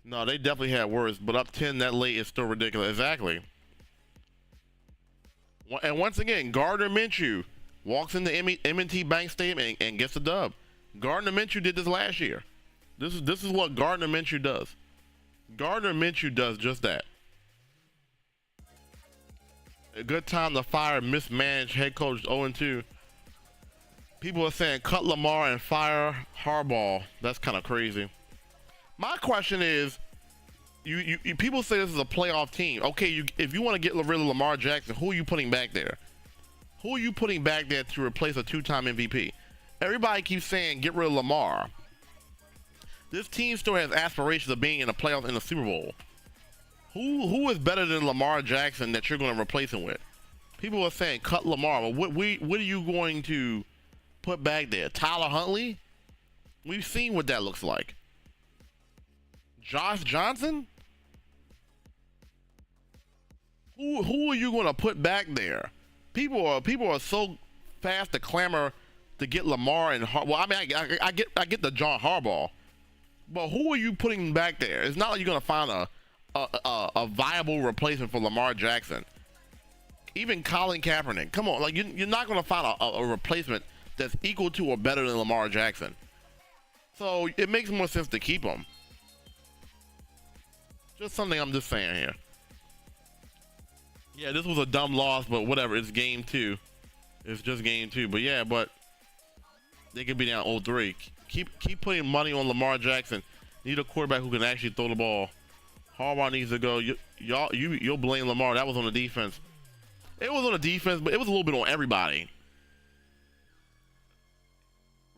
Speaker 1: No, they definitely had worse, but up 10 that late is still ridiculous. Exactly. And once again, Gardner Minshew walks into M&T Bank Stadium and gets the dub. Gardner Minshew did this last year. This is what Gardner Minshew does. Gardner Minshew does just that. A good time to fire mismanaged head coach 0-2. People are saying cut Lamar and fire Harbaugh. That's kind of crazy. My question is, you people say this is a playoff team. Okay, if you want to get rid of Lamar Jackson, who are you putting back there? Who are you putting back there to replace a two-time MVP? Everybody keeps saying get rid of Lamar. This team still has aspirations of being in the playoffs in the Super Bowl. Who is better than Lamar Jackson that you're going to replace him with? People are saying cut Lamar, but what are you going to put back there? Tyler Huntley? We've seen what that looks like. Josh Johnson? Who are you going to put back there? People are so fast to clamor to get Lamar and well, I mean, I get the John Harbaugh, but who are you putting back there? It's not like you're going to find a viable replacement for Lamar Jackson. Even Colin Kaepernick. Come on, like you're not going to find a replacement that's equal to or better than Lamar Jackson. So it makes more sense to keep him. Just something I'm just saying here. Yeah, this was a dumb loss, but whatever. It's game 2. It's just game 2. But yeah, but they could be down 0-3. Keep putting money on Lamar Jackson. Need a quarterback who can actually throw the ball. Harbaugh needs to go. You'll blame Lamar. That was on the defense. It was on the defense, but it was a little bit on everybody.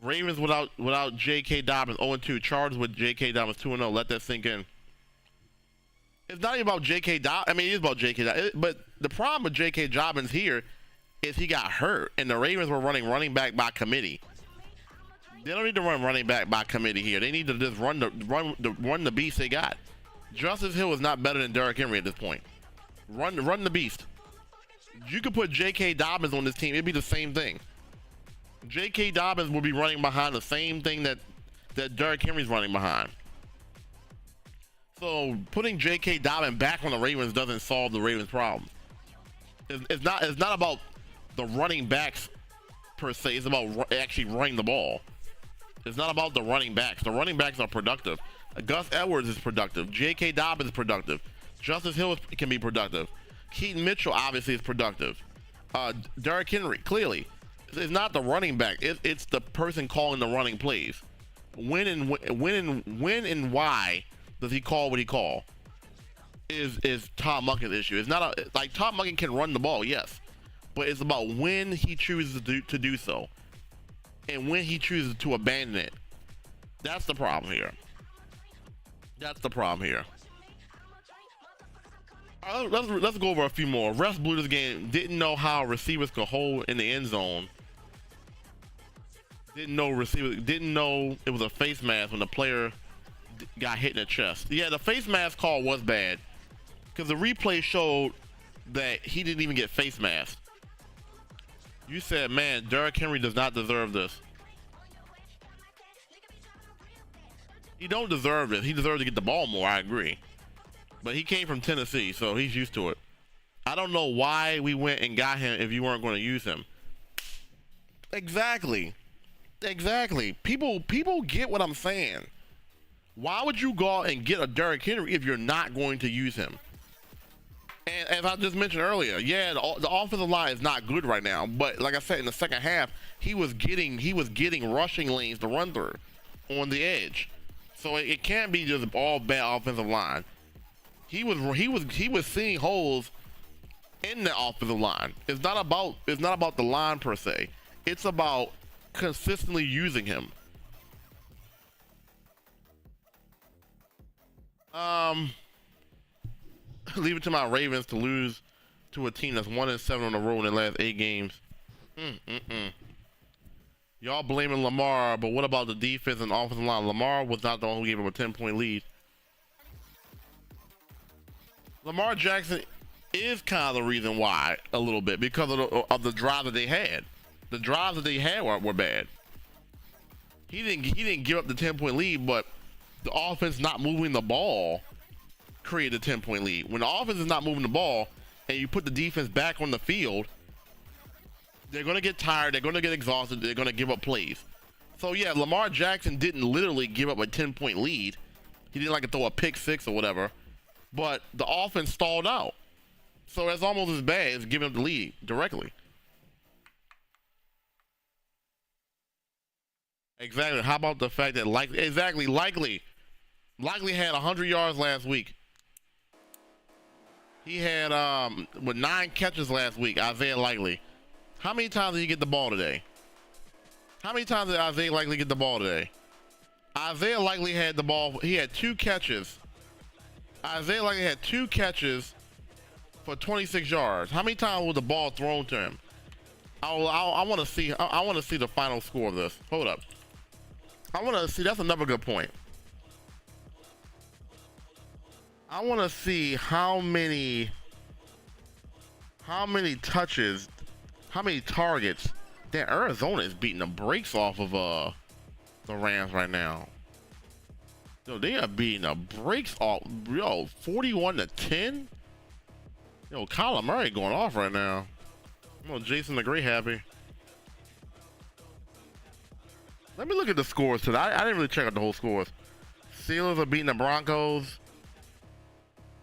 Speaker 1: Ravens without J.K. Dobbins 0-2. Chargers with J.K. Dobbins 2-0. Let that sink in. It's not even about J.K. Dobbins. I mean, it is about J.K. Dobbins. But the problem with J.K. Dobbins here is he got hurt, and the Ravens were running back by committee. They don't need to run running back by committee here. They need to just run the beast they got. Justice Hill is not better than Derrick Henry at this point. Run the beast. You could put J.K. Dobbins on this team. It'd be the same thing. J.K. Dobbins will be running behind the same thing that Derrick Henry's running behind. So putting J.K. Dobbins back on the Ravens doesn't solve the Ravens' problem. It's not about the running backs per se. It's about actually running the ball. It's not about the running backs. The running backs are productive. Gus Edwards is productive. J.K. Dobbins is productive. Justice Hill can be productive. Keaton Mitchell obviously is productive. Derrick Henry, clearly. It's not the running back. It's the person calling the running plays. When and why does he call what he call? Is Tom Munkin's issue. It's not like Tom Munkin can run the ball, yes, but it's about when he chooses to do so, and when he chooses to abandon it. That's the problem here. That's the problem here. Let's go over a few more. Refs blew this game. Didn't know how receivers could hold in the end zone. Didn't know it was a face mask when the player got hit in the chest. Yeah, the face mask call was bad because the replay showed that he didn't even get face masked. You said, man, Derrick Henry does not deserve this. He don't deserve it. He deserves to get the ball more, I agree. But he came from Tennessee, so he's used to it. I don't know why we went and got him if you weren't going to use him. Exactly. People get what I'm saying. Why would you go out and get a Derrick Henry if you're not going to use him? And as I just mentioned earlier, yeah, the offensive line is not good right now. But like I said, in the second half, he was getting rushing lanes to run through on the edge. So it can't be just all bad offensive line. He was seeing holes in the offensive line. It's not about the line per se. It's about consistently using him. Leave it to my Ravens to lose to a team that's 1-7 on the road in the last 8 games. Y'all blaming Lamar, but what about the defense and offensive line? Lamar was not the one who gave him a 10-point lead. Lamar Jackson is kind of the reason why, a little bit, because of the drive that they had. The drives that they had were bad. He didn't give up the 10-point lead, but the offense not moving the ball created a 10-point lead. When the offense is not moving the ball and you put the defense back on the field, they're going to get tired, they're going to get exhausted, they're going to give up plays. So yeah, Lamar Jackson didn't literally give up a 10-point lead. He didn't like throw a pick six or whatever, but the offense stalled out. So that's almost as bad as giving up the lead directly. Exactly. How about the fact that likely had 100 yards last week. He had 9 catches last week. Isaiah Likely. How many times did he get the ball today? How many times did Isaiah Likely get the ball today? Isaiah Likely had the ball. He had 2 catches. Isaiah Likely had 2 catches for 26 yards. How many times was the ball thrown to him? I want to see. I want to see the final score of this. Hold up. I want to see. That's another good point. I want to see how many touches, how many targets that Arizona is beating the brakes off of the Rams right now. Yo, they are beating the brakes off. Yo, 41-10. Yo, Kyler Murray going off right now. Oh, Jason the Great happy. Let me look at the scores today. I didn't really check out the whole scores. Steelers are beating the Broncos.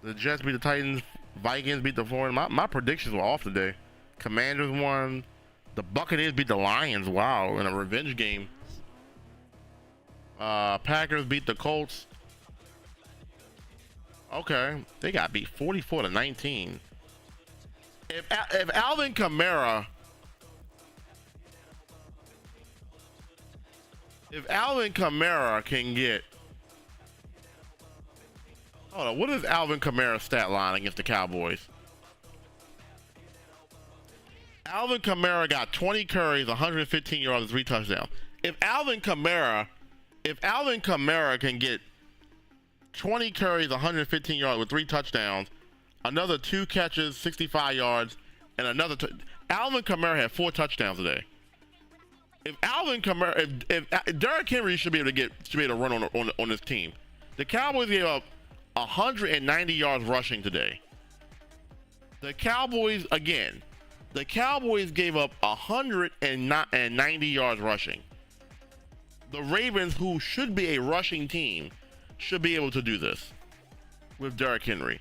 Speaker 1: The Jets beat the Titans. Vikings beat the Florida. My predictions were off today. Commanders won. The Buccaneers beat the Lions. Wow, in a revenge game. Packers beat the Colts. Okay, they got beat 44-19. If Alvin Kamara can get, hold on, what is Alvin Kamara's stat line against the Cowboys? Alvin Kamara got 20 carries, 115 yards, 3 touchdowns. if Alvin Kamara can get 20 carries, 115 yards with 3 touchdowns, another 2 catches, 65 yards, and another. Alvin Kamara had 4 touchdowns today. If Alvin Kamara, if Derrick Henry should be able to run on this team. The Cowboys gave up 190 yards rushing today. The Cowboys gave up 190 yards rushing. The Ravens, who should be a rushing team, should be able to do this with Derrick Henry.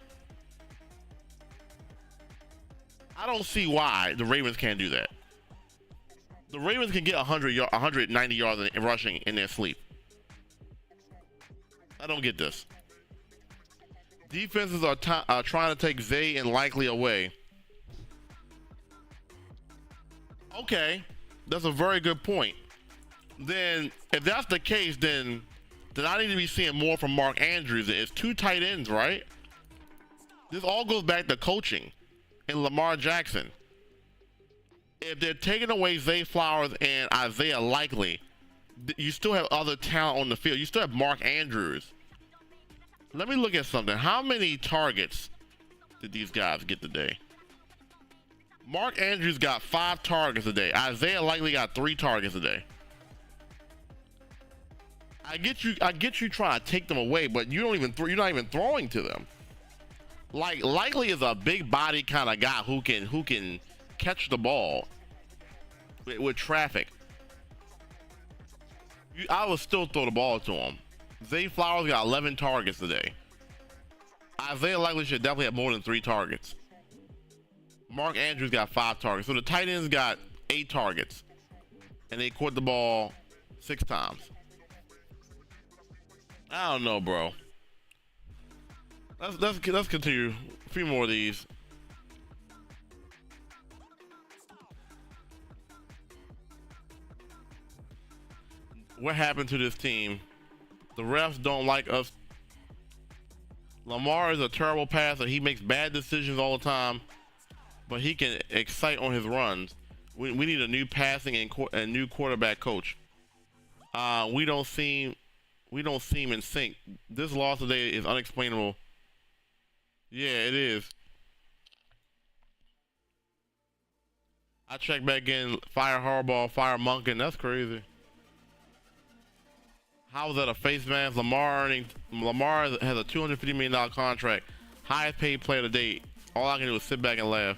Speaker 1: I don't see why the Ravens can't do that. The Ravens can get 190 yards in rushing in their sleep. I don't get this. Defenses are trying to take Zay and Likely away. Okay, that's a very good point. Then, if that's the case, then I need to be seeing more from Mark Andrews. It's 2 tight ends, right? This all goes back to coaching and Lamar Jackson. If they're taking away Zay Flowers and Isaiah Likely, you still have other talent on the field. You still have Mark Andrews. Let me look at something. How many targets did these guys get today? Mark Andrews got 5 targets a day. Isaiah Likely got 3 targets a day. I get you trying to take them away, but you're not even throwing to them. Like, Likely is a big body kind of guy who can catch the ball with traffic. I would still throw the ball to him. Zay Flowers got 11 targets today. Isaiah Likely should definitely have more than 3 targets. Mark Andrews got 5 targets. So the tight ends got 8 targets. And they caught the ball 6 times. I don't know, bro. Let's continue. A few more of these. What happened to this team? The refs don't like us. Lamar is a terrible passer. He makes bad decisions all the time, but he can excite on his runs. We need a new passing and new quarterback coach. We don't seem in sync. This loss today is unexplainable. Yeah, it is. I checked back in. Fire Harbaugh, fire Monken. That's crazy. How is that a face mask? Lamar has a $250 million contract. Highest paid player to date. All I can do is sit back and laugh.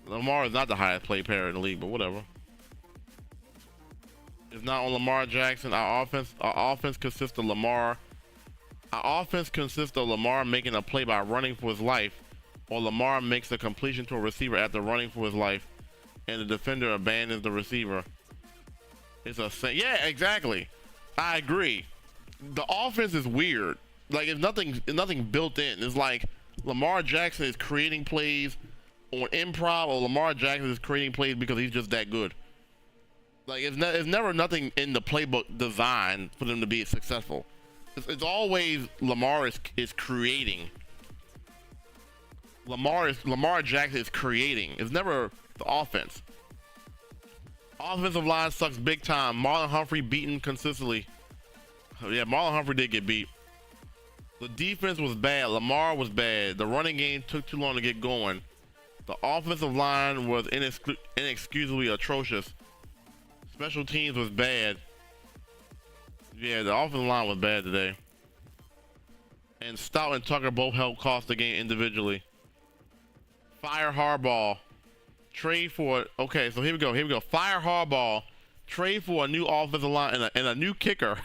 Speaker 1: Lamar is not the highest paid player in the league, but whatever. It's not on Lamar Jackson. Our offense consists of Lamar. Our offense consists of Lamar making a play by running for his life, or Lamar makes a completion to a receiver after running for his life, and the defender abandons the receiver. It's yeah, exactly. I agree. The offense is weird. Like, it's nothing built in. It's like Lamar Jackson is creating plays on improv, or Lamar Jackson is creating plays because he's just that good. Like, it's never nothing in the playbook designed for them to be successful. It's always Lamar is creating. Lamar Jackson is creating. It's never the offense. Offensive line sucks big time. Marlon Humphrey beaten consistently. Yeah, Marlon Humphrey did get beat. The defense was bad. Lamar was bad. The running game took too long to get going. The offensive line was inexcusably atrocious. Special teams was bad. Yeah, the offensive line was bad today. And Stout and Tucker both helped cost the game individually. Fire Harbaugh. Trade for, okay, so here we go. Fire Harbaugh. Trade for a new offensive line and a new kicker.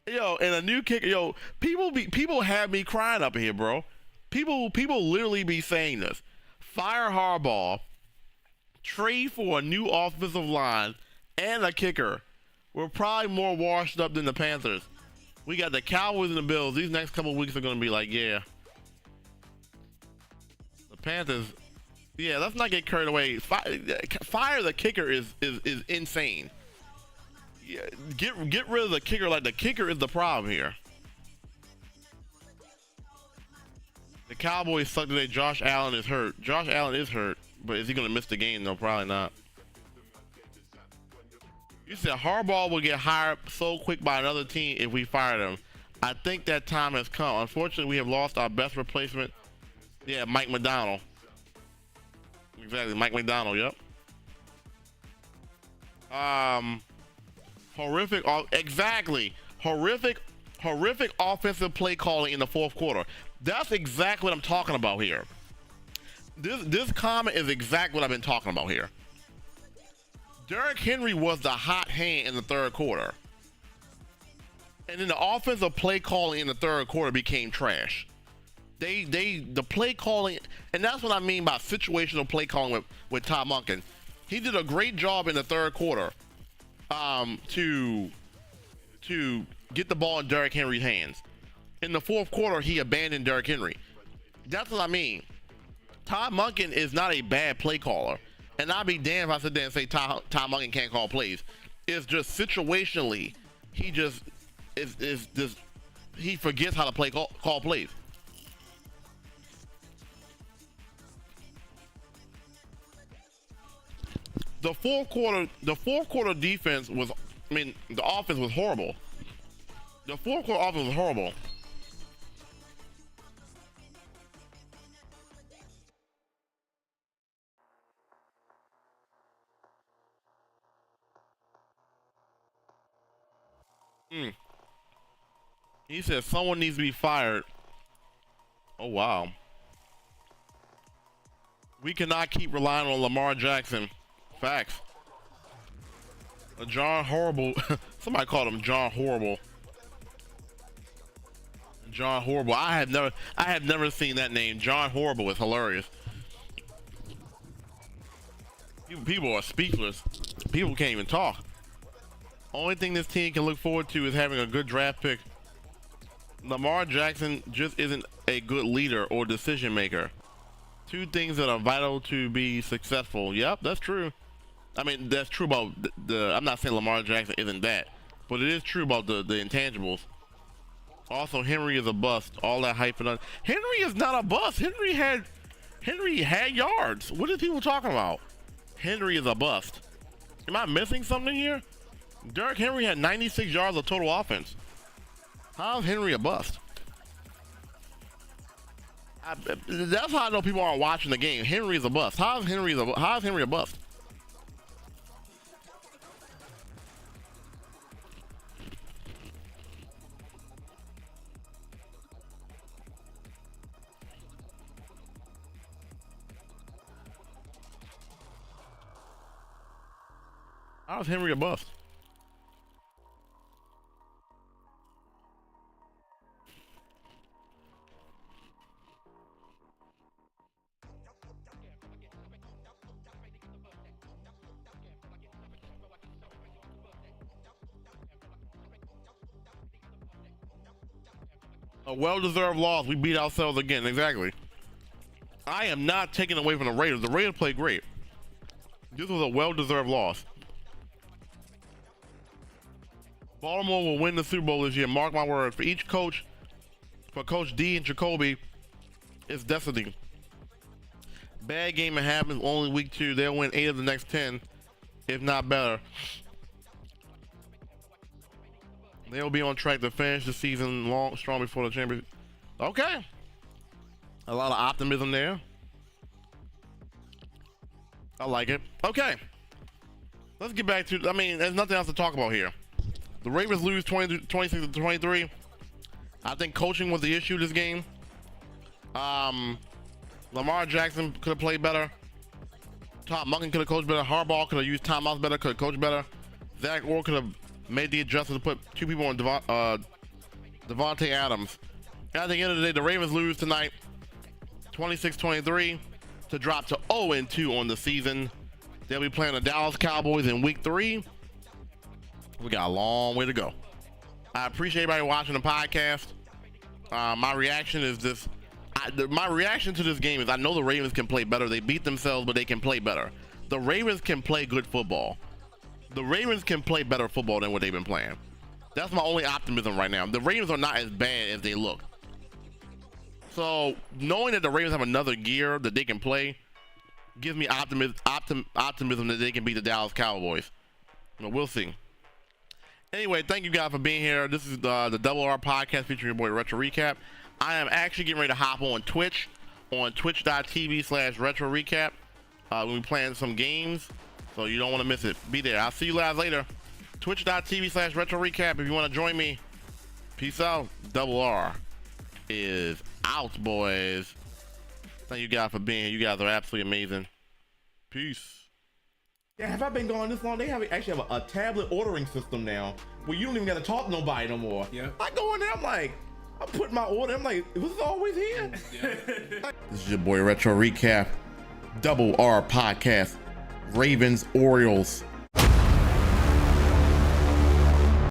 Speaker 1: Yo, and a new kicker. Yo, people have me crying up here, bro. People literally be saying this. Fire Harbaugh. Trade for a new offensive line and a kicker. We're probably more washed up than the Panthers. We got the Cowboys and the Bills. These next couple of weeks are going to be like, yeah. The Panthers, yeah, let's not get carried away. Fire the kicker is insane. Yeah, get rid of the kicker. Like, the kicker is the problem here. The Cowboys suck today. Josh Allen is hurt. Josh Allen is hurt, but is he going to miss the game? No, probably not. You said Harbaugh will get hired so quick by another team if we fired him. I think that time has come. Unfortunately, we have lost our best replacement. Yeah, Mike McDonald. Exactly, Mike McDonald. Yep. Horrific. Exactly. Horrific offensive play calling in the fourth quarter. That's exactly what I'm talking about here. This comment is exactly what I've been talking about here. Derrick Henry was the hot hand in the third quarter. And then the offensive play calling in the third quarter became trash. The play calling, and that's what I mean by situational play calling with Todd Monken. He did a great job in the third quarter to get the ball in Derrick Henry's hands. In the fourth quarter, he abandoned Derrick Henry. That's what I mean. Todd Monken is not a bad play caller. And I'd be damned if I sit there and say Todd Monken can't call plays. It's just situationally, he just he forgets how to call plays. The fourth quarter defense was, the offense was horrible. The fourth quarter offense was horrible. He said someone needs to be fired. Oh, wow. We cannot keep relying on Lamar Jackson. Facts. John Horrible. Somebody called him John Horrible. John Horrible. I have never seen that name. John Horrible is hilarious. People are speechless. People can't even talk. Only thing this team can look forward to is having a good draft pick. Lamar Jackson just isn't a good leader or decision maker. Two things that are vital to be successful. Yep, that's true. That's true about I'm not saying Lamar Jackson isn't that, but it is true about the intangibles. Also, Henry is a bust. All that hype and Henry is not a bust. Henry had yards. What are people talking about? Henry is a bust. Am I missing something here? Derrick Henry had 96 yards of total offense. How is Henry a bust? That's how I know people aren't watching the game. Henry is a bust. How is Henry a bust? How is Henry a bust? A well-deserved loss. We beat ourselves again. Exactly. I am not taking away from the Raiders. The Raiders played great. This was a well-deserved loss. Baltimore will win the Super Bowl this year. Mark my words. For each coach, for Coach D and Jacoby, it's destiny. Bad game it happens only week 2. They'll win 8 of the next 10, if not better. They'll be on track to finish the season strong before the championship. Okay. A lot of optimism there. I like it. Okay. Let's get back to, there's nothing else to talk about here. The Ravens lose 26-23. I think coaching was the issue this game. Lamar Jackson could have played better. Todd Monken could have coached better. Harbaugh could have used timeouts better, could have coached better. Zach Orr could have made the adjustment to put 2 people on Devontae Adams. At the end of the day, the Ravens lose tonight 26-23 to drop to 0-2 on the season. They'll be playing the Dallas Cowboys in week 3. We got a long way to go. I appreciate everybody watching the podcast. My reaction is this. My reaction to this game is I know the Ravens can play better. They beat themselves, but they can play better. The Ravens can play good football. The Ravens can play better football than what they've been playing. That's my only optimism right now. The Ravens are not as bad as they look. So knowing that the Ravens have another gear that they can play gives me optimism that they can beat the Dallas Cowboys. We'll see. Anyway, thank you guys for being here. This is the Double R podcast featuring your boy Retro Recap. I am actually getting ready to hop on Twitch, on twitch.tv/Retro Recap. We'll be playing some games, so you don't want to miss it. Be there. I'll see you guys later. Twitch.tv/Retro Recap. If you want to join me, peace out. Double R is out, boys. Thank you guys for being here. You guys are absolutely amazing. Peace.
Speaker 2: Yeah, have I been gone this long? They actually have a tablet ordering system now where you don't even got to talk to nobody no more. Yeah. I go in there, I'm like, I'm putting my order. I'm like, was this always here? Yeah. This is your boy Retro Recap, Double R podcast, Ravens, Orioles.